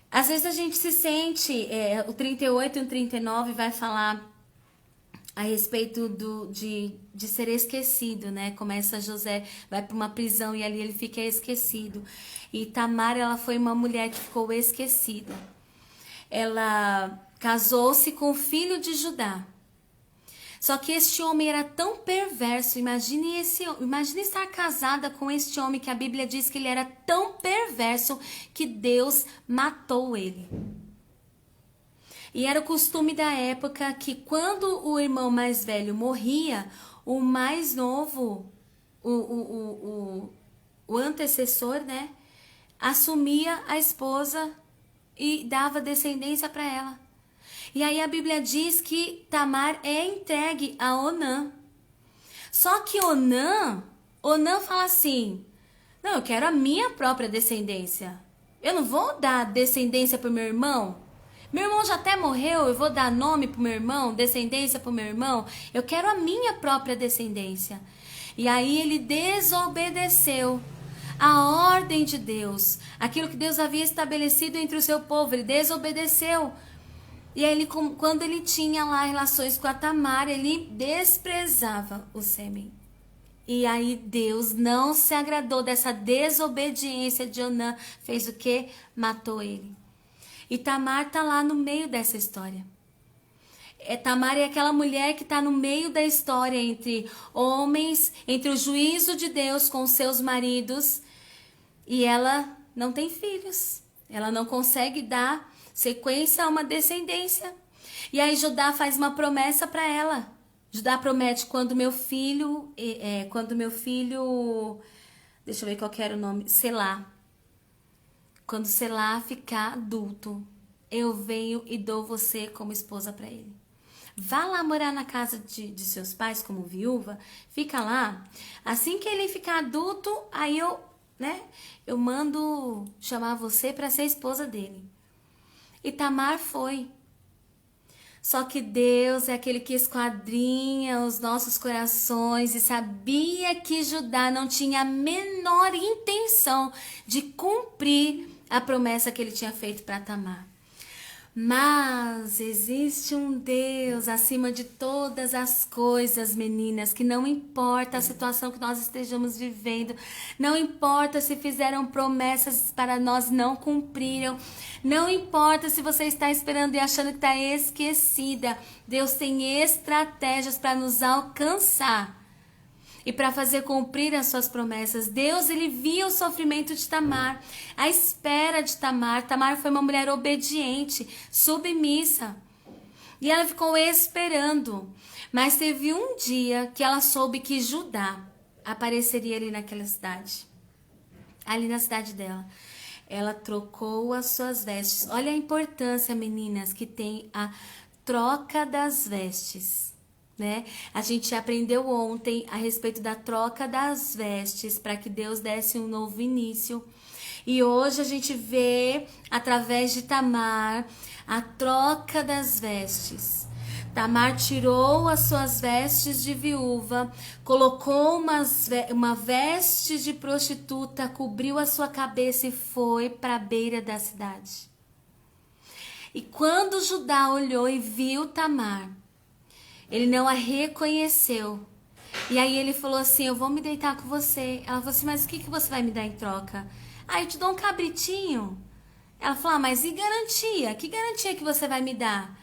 Às vezes a gente se sente, o 38 e o 39 vai falar a respeito de ser esquecido, né? Começa José, vai para uma prisão e ali ele fica esquecido. E Tamar, ela foi uma mulher que ficou esquecida. Ela casou-se com o filho de Judá. Só que este homem era tão perverso, imagine estar casada com este homem que a Bíblia diz que ele era tão perverso que Deus matou ele. E era o costume da época que quando o irmão mais velho morria, o mais novo o antecessor, né, assumia a esposa e dava descendência para ela. E aí a Bíblia diz que Tamar é entregue a Onã. Só que Onã fala assim: não, eu quero a minha própria descendência. Eu não vou dar descendência pro meu irmão. Meu irmão já até morreu, eu vou dar nome pro meu irmão, descendência pro meu irmão. Eu quero a minha própria descendência. E aí ele desobedeceu a ordem de Deus, aquilo que Deus havia estabelecido entre o seu povo. Ele desobedeceu. E aí, quando ele tinha lá relações com a Tamar, ele desprezava o sêmen. E aí Deus não se agradou dessa desobediência de Onã. Fez o quê? Matou ele. E Tamar está lá no meio dessa história. Tamar é aquela mulher que está no meio da história entre homens, entre o juízo de Deus com seus maridos. E ela não tem filhos. Ela não consegue dar sequência a uma descendência. E aí Judá faz uma promessa para ela. Judá promete: quando meu filho, deixa eu ver qual que era o nome, Selá. Quando Selá ficar adulto, eu venho e dou você como esposa para ele. Vá lá morar na casa de seus pais como viúva, fica lá. Assim que ele ficar adulto, aí eu mando chamar você para ser esposa dele. E Tamar foi. Só que Deus é aquele que esquadrinha os nossos corações e sabia que Judá não tinha a menor intenção de cumprir a promessa que ele tinha feito para Tamar. Mas existe um Deus acima de todas as coisas, meninas, que não importa a situação que nós estejamos vivendo, não importa se fizeram promessas para nós não cumpriram, não importa se você está esperando e achando que está esquecida, Deus tem estratégias para nos alcançar e para fazer cumprir as suas promessas. Deus, ele via o sofrimento de Tamar, a espera de Tamar. Tamar foi uma mulher obediente, submissa. E ela ficou esperando. Mas teve um dia que ela soube que Judá apareceria ali naquela cidade. Ali na cidade dela. Ela trocou as suas vestes. Olha a importância, meninas, que tem a troca das vestes. Né? A gente aprendeu ontem a respeito da troca das vestes para que Deus desse um novo início. E hoje a gente vê, através de Tamar, a troca das vestes. Tamar tirou as suas vestes de viúva, colocou uma veste de prostituta, cobriu a sua cabeça e foi para a beira da cidade. E quando Judá olhou e viu Tamar, ele não a reconheceu. E aí ele falou assim: eu vou me deitar com você. Ela falou assim: mas o que você vai me dar em troca? Ah, eu te dou um cabritinho. Ela falou: ah, mas e garantia? Que garantia que você vai me dar?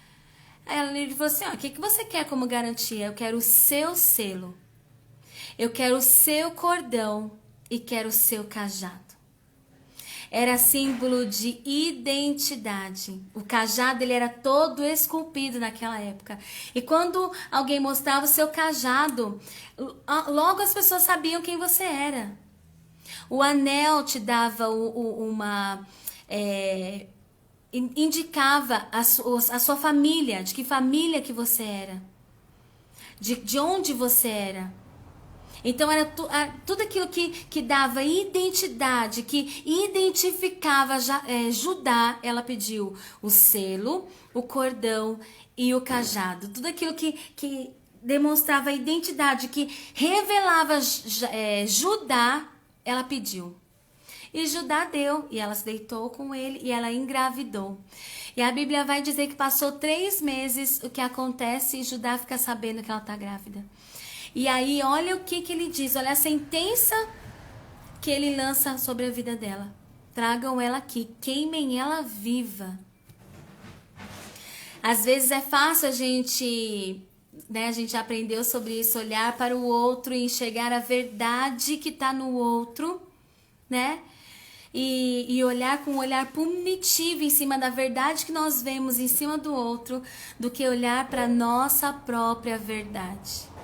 Aí ele falou assim: ó, o que você quer como garantia? Eu quero o seu selo. Eu quero o seu cordão e quero o seu cajado. Era símbolo de identidade. O cajado, ele era todo esculpido naquela época. E quando alguém mostrava o seu cajado, logo as pessoas sabiam quem você era. O anel te dava indicava a sua família, de que família que você era. De onde você era. Então era tudo aquilo que dava identidade, que identificava Judá. Ela pediu o selo, o cordão e o cajado. Tudo aquilo que demonstrava a identidade, que revelava Judá, ela pediu. E Judá deu, e ela se deitou com ele e ela engravidou. E a Bíblia vai dizer que passou 3 meses, o que acontece, e Judá fica sabendo que ela está grávida. E aí, olha o que ele diz, olha a sentença que ele lança sobre a vida dela. Tragam ela aqui, queimem ela viva. Às vezes é fácil a gente aprendeu sobre isso, olhar para o outro e enxergar a verdade que está no outro, né? E olhar com um olhar punitivo em cima da verdade que nós vemos em cima do outro, do que olhar para a nossa própria verdade.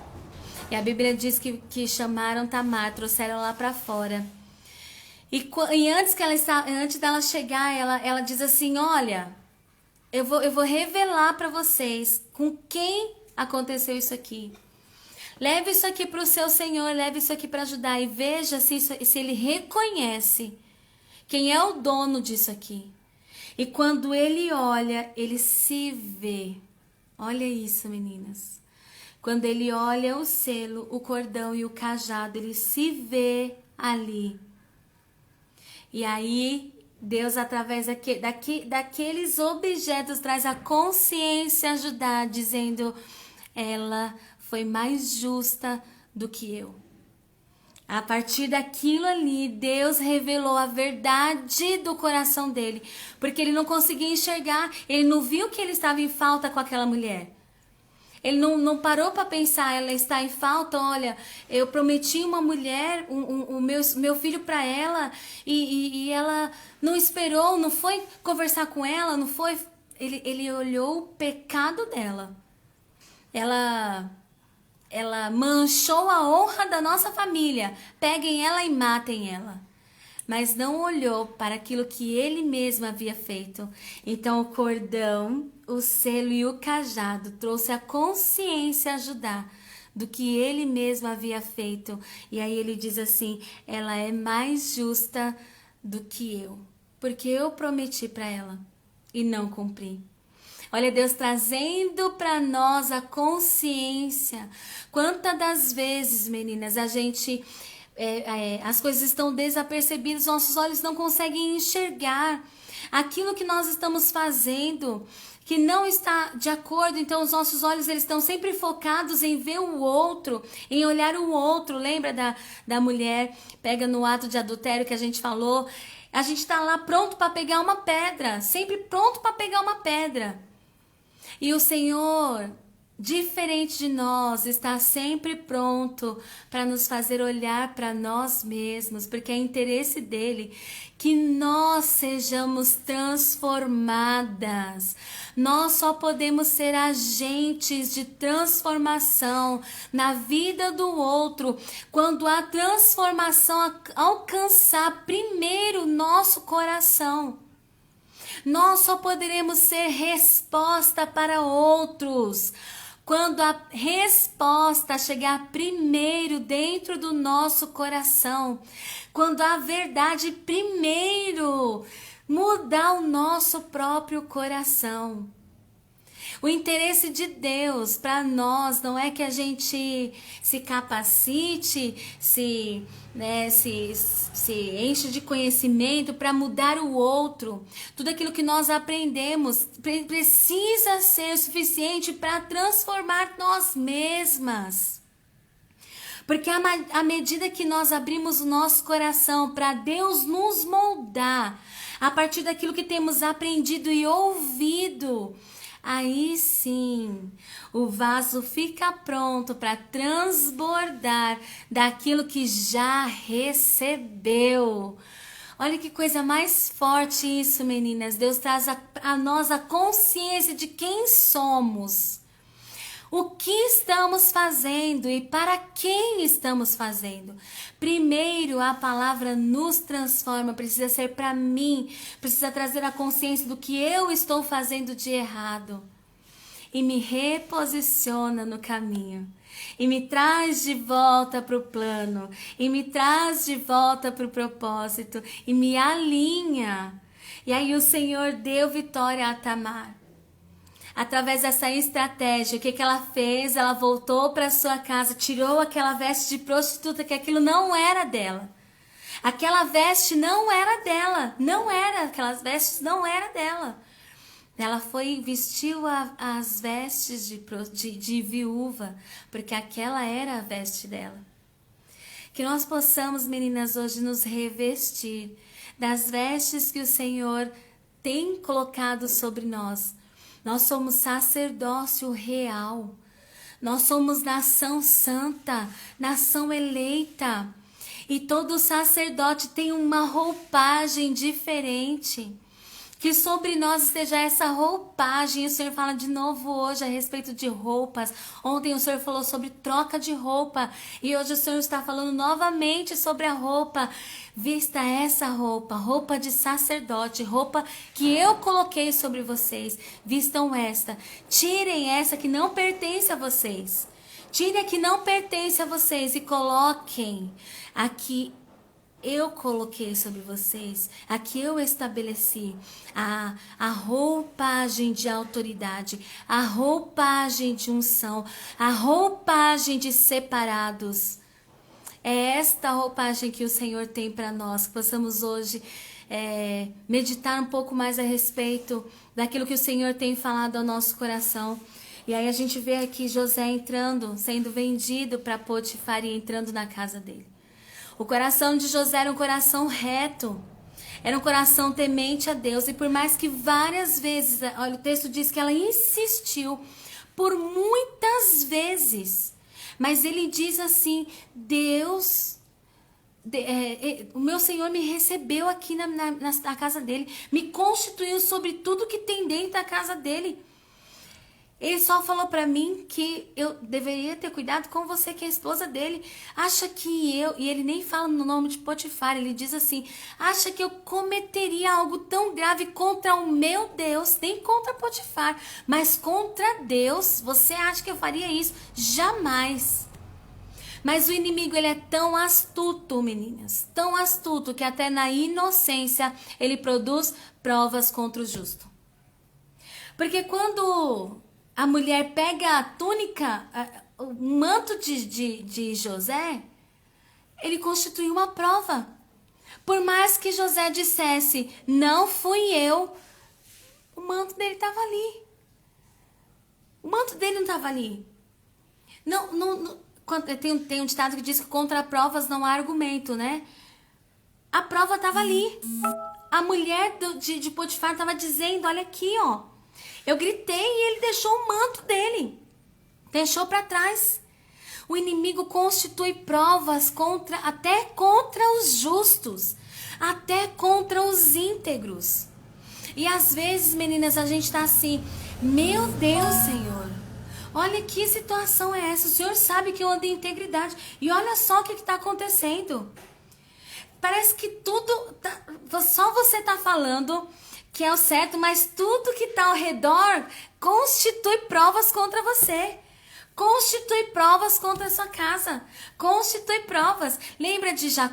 E a Bíblia diz que chamaram Tamar, trouxeram ela para fora. E antes dela chegar, ela diz assim: olha, eu vou revelar para vocês com quem aconteceu isso aqui. Leve isso aqui para o seu Senhor, leve isso aqui para ajudar e veja se ele reconhece quem é o dono disso aqui. E quando ele olha, ele se vê. Olha isso, meninas. Quando ele olha o selo, o cordão e o cajado, ele se vê ali. E aí, Deus, através daqueles objetos, traz a consciência a ajudar, dizendo: ela foi mais justa do que eu. A partir daquilo ali, Deus revelou a verdade do coração dele, porque ele não conseguia enxergar, ele não viu que ele estava em falta com aquela mulher. Ele não parou para pensar, ela está em falta, olha, eu prometi uma mulher, o meu filho para ela, e ela não esperou, não foi conversar com ela, não foi... Ele olhou o pecado dela. Ela manchou a honra da nossa família, peguem ela e matem ela. Mas não olhou para aquilo que ele mesmo havia feito. Então o cordão, o selo e o cajado trouxe a consciência a ajudar do que ele mesmo havia feito. E aí ele diz assim: ela é mais justa do que eu, porque eu prometi para ela e não cumpri. Olha, Deus trazendo para nós a consciência. Quantas das vezes, meninas, a gente... as coisas estão desapercebidas, nossos olhos não conseguem enxergar aquilo que nós estamos fazendo, que não está de acordo. Então os nossos olhos, eles estão sempre focados em ver o outro, em olhar o outro. Lembra da mulher pega no ato de adultério que a gente falou? A gente está lá pronto para pegar uma pedra, sempre pronto para pegar uma pedra. E o Senhor, diferente de nós, está sempre pronto para nos fazer olhar para nós mesmos, porque é interesse dele que nós sejamos transformadas. Nós só podemos ser agentes de transformação na vida do outro quando a transformação alcançar primeiro o nosso coração. Nós só poderemos ser resposta para outros quando a resposta chegar primeiro dentro do nosso coração, quando a verdade primeiro mudar o nosso próprio coração. O interesse de Deus para nós não é que a gente se capacite, se enche de conhecimento para mudar o outro. Tudo aquilo que nós aprendemos precisa ser suficiente para transformar nós mesmas. Porque à medida que nós abrimos o nosso coração para Deus nos moldar, a partir daquilo que temos aprendido e ouvido, aí sim, o vaso fica pronto para transbordar daquilo que já recebeu. Olha que coisa mais forte isso, meninas. Deus traz a nós a consciência de quem somos. O que estamos fazendo e para quem estamos fazendo? Primeiro, a palavra nos transforma, precisa ser para mim, precisa trazer a consciência do que eu estou fazendo de errado. E me reposiciona no caminho. E me traz de volta para o plano. E me traz de volta para o propósito. E me alinha. E aí o Senhor deu vitória a Tamar. Através dessa estratégia, o que ela fez? Ela voltou para sua casa, tirou aquela veste de prostituta, que aquilo não era dela. Aquela veste não era dela, aquelas vestes não era dela. Ela foi e vestiu as vestes de viúva, porque aquela era a veste dela. Que nós possamos, meninas, hoje nos revestir das vestes que o Senhor tem colocado sobre nós. Nós somos sacerdócio real. Nós somos nação santa, nação eleita. E todo sacerdote tem uma roupagem diferente. Que sobre nós esteja essa roupagem. O Senhor fala de novo hoje a respeito de roupas. Ontem o Senhor falou sobre troca de roupa. E hoje o Senhor está falando novamente sobre a roupa. Vista essa roupa, roupa de sacerdote, roupa que eu coloquei sobre vocês. Vistam esta. Tirem essa que não pertence a vocês. Tirem a que não pertence a vocês e coloquem aqui. Eu coloquei sobre vocês, aqui eu estabeleci a roupagem de autoridade, a roupagem de unção, a roupagem de separados. É esta roupagem que o Senhor tem para nós, que possamos hoje meditar um pouco mais a respeito daquilo que o Senhor tem falado ao nosso coração. E aí a gente vê aqui José entrando, sendo vendido para Potifar e entrando na casa dele. O coração de José era um coração reto, era um coração temente a Deus. E por mais que várias vezes, olha, o texto diz que ela insistiu por muitas vezes. Mas ele diz assim, Deus, o meu Senhor me recebeu aqui na casa dele, me constituiu sobre tudo que tem dentro da casa dele. Ele só falou pra mim que eu deveria ter cuidado com você, que é a esposa dele. Acha que eu... E ele nem fala no nome de Potifar, ele diz assim, acha que eu cometeria algo tão grave contra o meu Deus, nem contra Potifar, mas contra Deus, você acha que eu faria isso? Jamais. Mas o inimigo, ele é tão astuto, meninas, tão astuto, que até na inocência ele produz provas contra o justo. Porque quando a mulher pega a túnica, o manto de José, ele constituiu uma prova. Por mais que José dissesse, não fui eu, o manto dele estava ali. O manto dele não estava ali. Tem um ditado que diz que contra provas não há argumento, né? A prova estava ali. A mulher de Potifar estava dizendo, olha aqui, ó. Eu gritei e ele deixou o manto dele. Deixou para trás. O inimigo constitui provas até contra os justos. Até contra os íntegros. E às vezes, meninas, a gente tá assim, meu Deus, Senhor, olha que situação é essa? O Senhor sabe que eu ando em integridade. E olha só o que está acontecendo. Parece que tudo, só você tá falando que é o certo, mas tudo que está ao redor constitui provas contra você. Constitui provas contra a sua casa. Constitui provas. Lembra de Jó?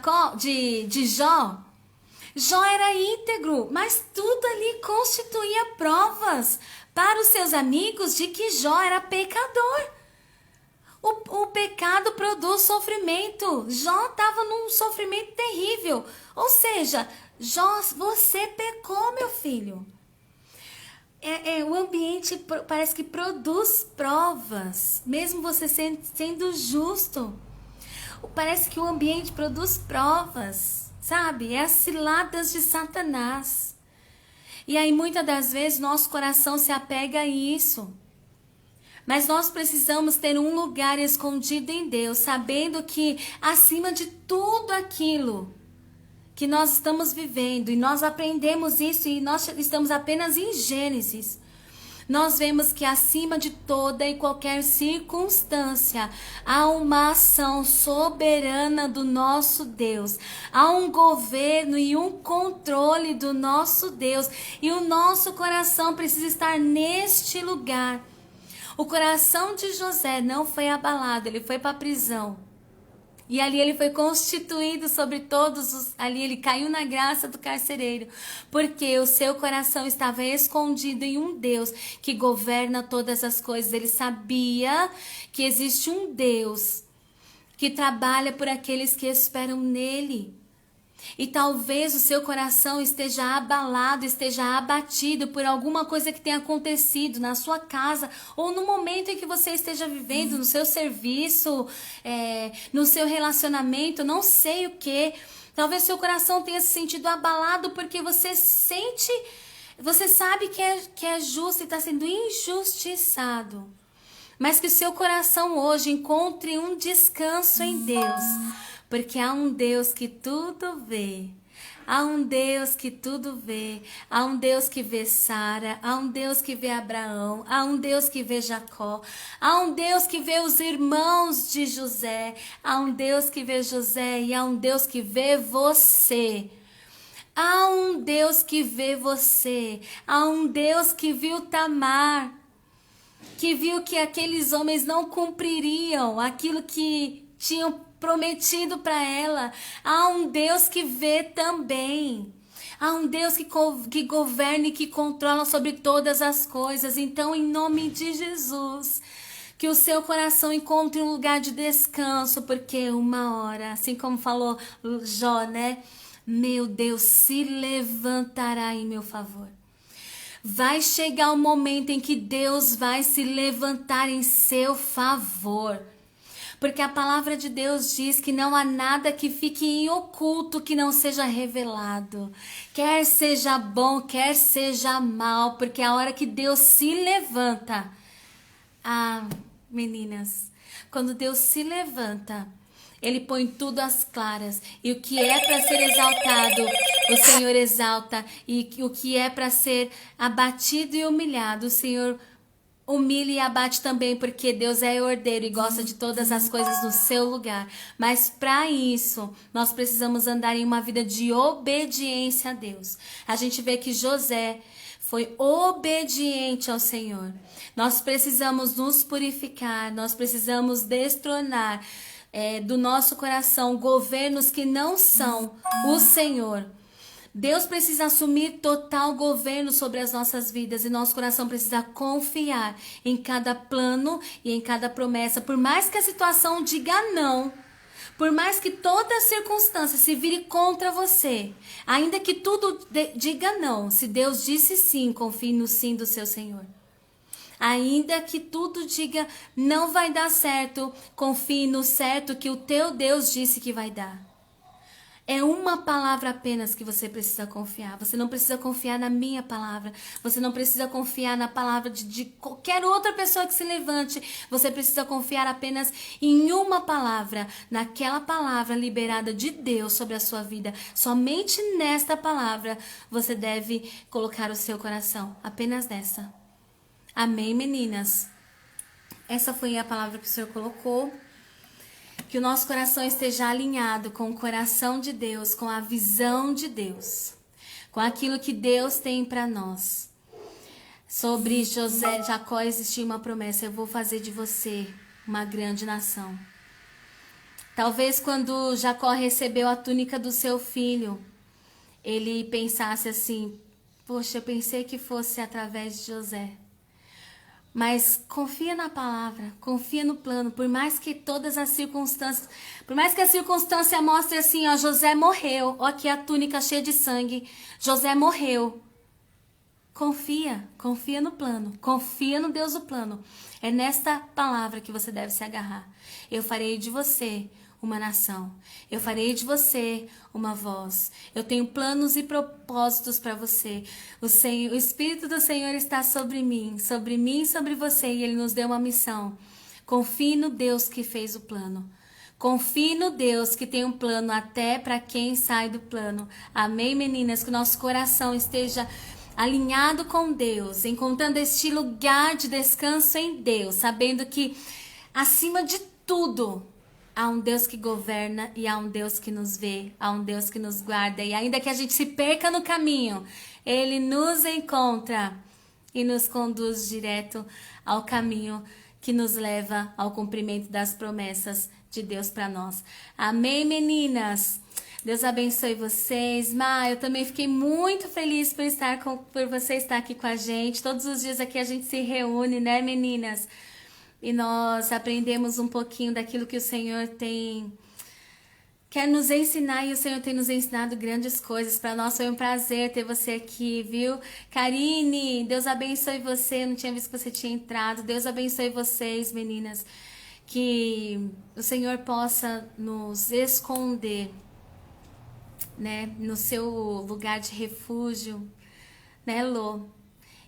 Jó era íntegro, mas tudo ali constituía provas para os seus amigos de que Jó era pecador. O pecado produz sofrimento. Jó estava num sofrimento terrível. Ou seja, Jó, você pecou, meu filho. O ambiente parece que produz provas, mesmo você sendo justo. Parece que o ambiente produz provas, sabe? É as ciladas de Satanás. E aí muitas das vezes nosso coração se apega a isso. Mas nós precisamos ter um lugar escondido em Deus, sabendo que acima de tudo aquilo que nós estamos vivendo, e nós aprendemos isso e nós estamos apenas em Gênesis, nós vemos que acima de toda e qualquer circunstância há uma ação soberana do nosso Deus, há um governo e um controle do nosso Deus, e o nosso coração precisa estar neste lugar. O coração de José não foi abalado, ele foi para a prisão. E ali ele foi constituído sobre todos ali ele caiu na graça do carcereiro, porque o seu coração estava escondido em um Deus que governa todas as coisas. Ele sabia que existe um Deus que trabalha por aqueles que esperam nele. E talvez o seu coração esteja abalado, esteja abatido por alguma coisa que tenha acontecido na sua casa ou no momento em que você esteja vivendo, no seu serviço, no seu relacionamento, não sei o que. Talvez seu coração tenha se sentido abalado porque você sabe que é justo e está sendo injustiçado. Mas que o seu coração hoje encontre um descanso em Deus. Porque há um Deus que tudo vê. Há um Deus que tudo vê. Há um Deus que vê Sara. Há um Deus que vê Abraão. Há um Deus que vê Jacó. Há um Deus que vê os irmãos de José. Há um Deus que vê José e há um Deus que vê você. Há um Deus que vê você. Há um Deus que viu Tamar, que viu que aqueles homens não cumpririam aquilo que tinham prometido para ela. Há um Deus que vê também. Há um Deus que governa e que controla sobre todas as coisas. Então, em nome de Jesus, que o seu coração encontre um lugar de descanso, porque uma hora, assim como falou Jó, né? Meu Deus se levantará em meu favor. Vai chegar o momento em que Deus vai se levantar em seu favor. Porque a palavra de Deus diz que não há nada que fique em oculto que não seja revelado. Quer seja bom, quer seja mal, porque a hora que Deus se levanta. Ah, meninas, quando Deus se levanta, Ele põe tudo às claras. E o que é para ser exaltado, o Senhor exalta. E o que é para ser abatido e humilhado, o Senhor humilha e abate também, porque Deus é ordeiro e gosta de todas as coisas no seu lugar. Mas para isso, nós precisamos andar em uma vida de obediência a Deus. A gente vê que José foi obediente ao Senhor. Nós precisamos nos purificar, nós precisamos destronar do nosso coração governos que não são o Senhor. Deus precisa assumir total governo sobre as nossas vidas e nosso coração precisa confiar em cada plano e em cada promessa. Por mais que a situação diga não, por mais que toda a circunstância se vire contra você, ainda que tudo diga não, se Deus disse sim, confie no sim do seu Senhor. Ainda que tudo diga não vai dar certo, confie no certo que o teu Deus disse que vai dar. É uma palavra apenas que você precisa confiar. Você não precisa confiar na minha palavra. Você não precisa confiar na palavra de qualquer outra pessoa que se levante. Você precisa confiar apenas em uma palavra. Naquela palavra liberada de Deus sobre a sua vida. Somente nesta palavra você deve colocar o seu coração. Apenas nessa. Amém, meninas? Essa foi a palavra que o Senhor colocou. Que o nosso coração esteja alinhado com o coração de Deus, com a visão de Deus, com aquilo que Deus tem para nós. Sobre Jacó existia uma promessa: eu vou fazer de você uma grande nação. Talvez quando Jacó recebeu a túnica do seu filho, ele pensasse assim: poxa, eu pensei que fosse através de José. Mas confia na palavra, confia no plano, por mais que todas as circunstâncias, por mais que a circunstância mostre assim, ó, José morreu, ó, aqui a túnica cheia de sangue, José morreu. Confia no plano, confia no Deus do plano. É nesta palavra que você deve se agarrar. Eu farei de você uma nação. Eu farei de você uma voz. Eu tenho planos e propósitos para você. O Espírito do Senhor está sobre mim e sobre você. E Ele nos deu uma missão. Confie no Deus que fez o plano. Confie no Deus que tem um plano até para quem sai do plano. Amém, meninas? Que o nosso coração esteja alinhado com Deus, encontrando este lugar de descanso em Deus, sabendo que acima de tudo há um Deus que governa e há um Deus que nos vê, há um Deus que nos guarda. E ainda que a gente se perca no caminho, Ele nos encontra e nos conduz direto ao caminho que nos leva ao cumprimento das promessas de Deus para nós. Amém, meninas? Deus abençoe vocês. Eu também fiquei muito feliz por você estar aqui com a gente. Todos os dias aqui a gente se reúne, né, meninas? E nós aprendemos um pouquinho daquilo que o Senhor quer nos ensinar. E o Senhor tem nos ensinado grandes coisas. Para nós foi um prazer ter você aqui, viu? Karine, Deus abençoe você. Eu não tinha visto que você tinha entrado. Deus abençoe vocês, meninas. Que o Senhor possa nos esconder, né? No seu lugar de refúgio, né, Lô?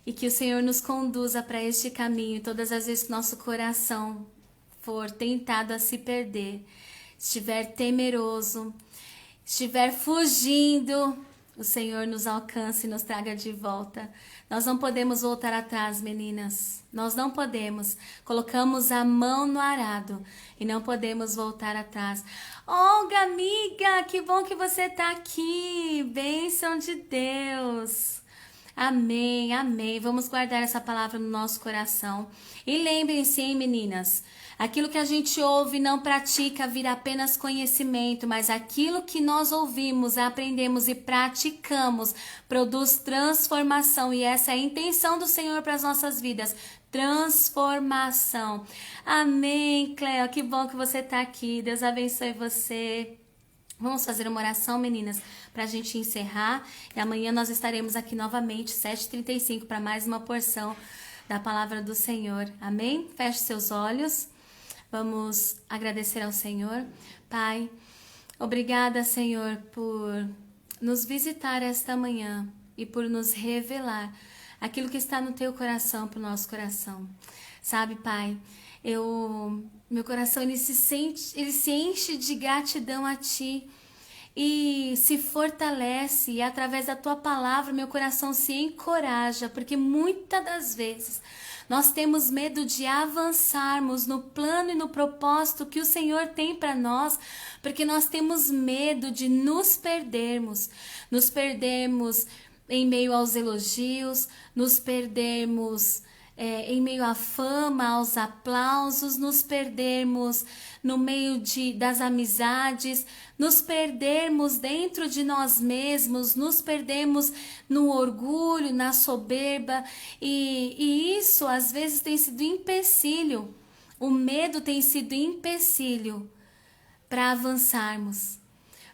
E que o Senhor nos conduza para este caminho. Todas as vezes que nosso coração for tentado a se perder, estiver temeroso, estiver fugindo, o Senhor nos alcance e nos traga de volta. Nós não podemos voltar atrás, meninas. Nós não podemos. Colocamos a mão no arado e não podemos voltar atrás. Olga, amiga, que bom que você está aqui. Bênção de Deus. Amém, amém. Vamos guardar essa palavra no nosso coração. E lembrem-se, hein, meninas? Aquilo que a gente ouve e não pratica vira apenas conhecimento, mas aquilo que nós ouvimos, aprendemos e praticamos produz transformação. E essa é a intenção do Senhor para as nossas vidas. Transformação. Amém, Cleo. Que bom que você está aqui. Deus abençoe você. Vamos fazer uma oração, meninas, para a gente encerrar. E amanhã nós estaremos aqui novamente, 7h35, para mais uma porção da palavra do Senhor. Amém? Feche seus olhos. Vamos agradecer ao Senhor. Pai, obrigada, Senhor, por nos visitar esta manhã e por nos revelar aquilo que está no teu coração para o nosso coração. Sabe, Pai, meu coração ele se enche de gratidão a Ti e se fortalece, e através da Tua palavra meu coração se encoraja, porque muitas das vezes nós temos medo de avançarmos no plano e no propósito que o Senhor tem para nós, porque nós temos medo de nos perdermos em meio aos elogios, nos perdermos em meio à fama, aos aplausos, nos perdermos no meio das amizades, nos perdermos dentro de nós mesmos, nos perdemos no orgulho, na soberba, e isso às vezes tem sido empecilho, o medo tem sido empecilho para avançarmos.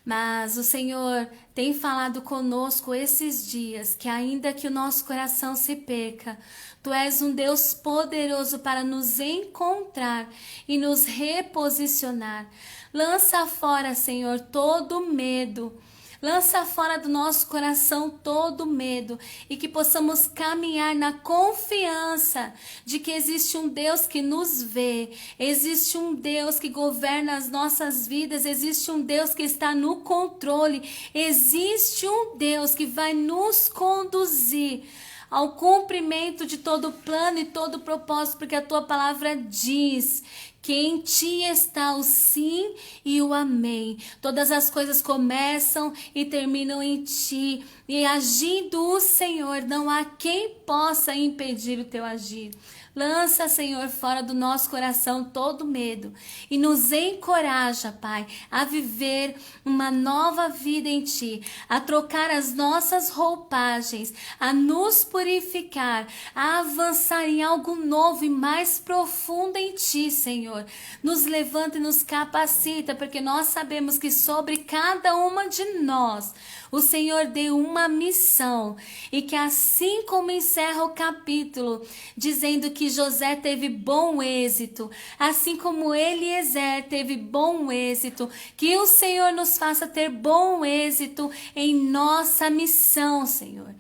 Mas o Senhor tem falado conosco esses dias que ainda que o nosso coração se perca, Tu és um Deus poderoso para nos encontrar e nos reposicionar. Lança fora, Senhor, todo medo. Lança fora do nosso coração todo medo e que possamos caminhar na confiança de que existe um Deus que nos vê, existe um Deus que governa as nossas vidas, existe um Deus que está no controle, existe um Deus que vai nos conduzir ao cumprimento de todo plano e todo propósito, porque a Tua palavra diz que em Ti está o sim e o amém. Todas as coisas começam e terminam em Ti. E agindo o Senhor, não há quem possa impedir o Teu agir. Lança, Senhor, fora do nosso coração todo medo e nos encoraja, Pai, a viver uma nova vida em Ti, a trocar as nossas roupagens, a nos purificar, a avançar em algo novo e mais profundo em Ti, Senhor. Nos levanta e nos capacita, porque nós sabemos que sobre cada uma de nós o Senhor deu uma missão, e que assim como encerra o capítulo dizendo que José teve bom êxito, assim como Eliezer teve bom êxito, que o Senhor nos faça ter bom êxito em nossa missão, Senhor.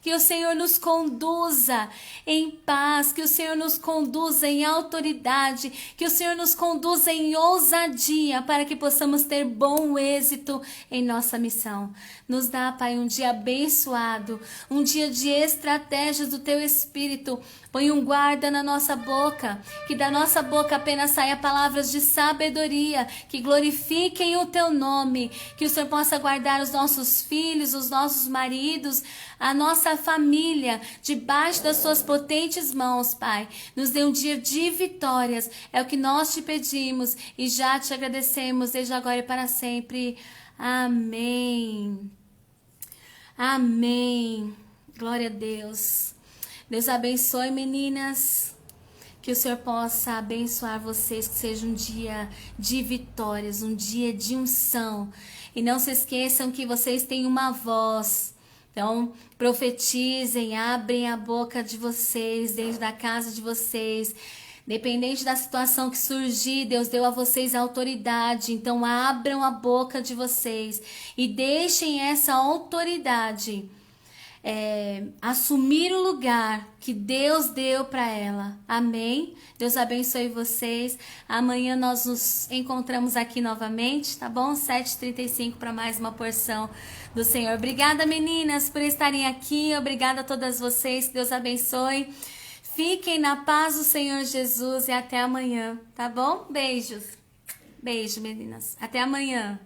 Que o Senhor nos conduza em paz, que o Senhor nos conduza em autoridade, que o Senhor nos conduza em ousadia, para que possamos ter bom êxito em nossa missão. Nos dá, Pai, um dia abençoado, um dia de estratégias do Teu Espírito. Põe um guarda na nossa boca, que da nossa boca apenas saia palavras de sabedoria, que glorifiquem o Teu nome, que o Senhor possa guardar os nossos filhos, os nossos maridos, a nossa família, debaixo das Suas potentes mãos, Pai. Nos dê um dia de vitórias, é o que nós Te pedimos e já Te agradecemos desde agora e para sempre. Amém. Amém. Glória a Deus. Deus abençoe, meninas. Que o Senhor possa abençoar vocês, que seja um dia de vitórias, um dia de unção. E não se esqueçam que vocês têm uma voz. Então, profetizem, abrem a boca de vocês, dentro da casa de vocês. Dependente da situação que surgir, Deus deu a vocês a autoridade. Então, abram a boca de vocês e deixem essa autoridade assumir o lugar que Deus deu para ela. Amém? Deus abençoe vocês. Amanhã nós nos encontramos aqui novamente, tá bom? 7h35 para mais uma porção do Senhor. Obrigada, meninas, por estarem aqui. Obrigada a todas vocês. Que Deus abençoe. Fiquem na paz do Senhor Jesus e até amanhã, tá bom? Beijos. Beijo, meninas. Até amanhã.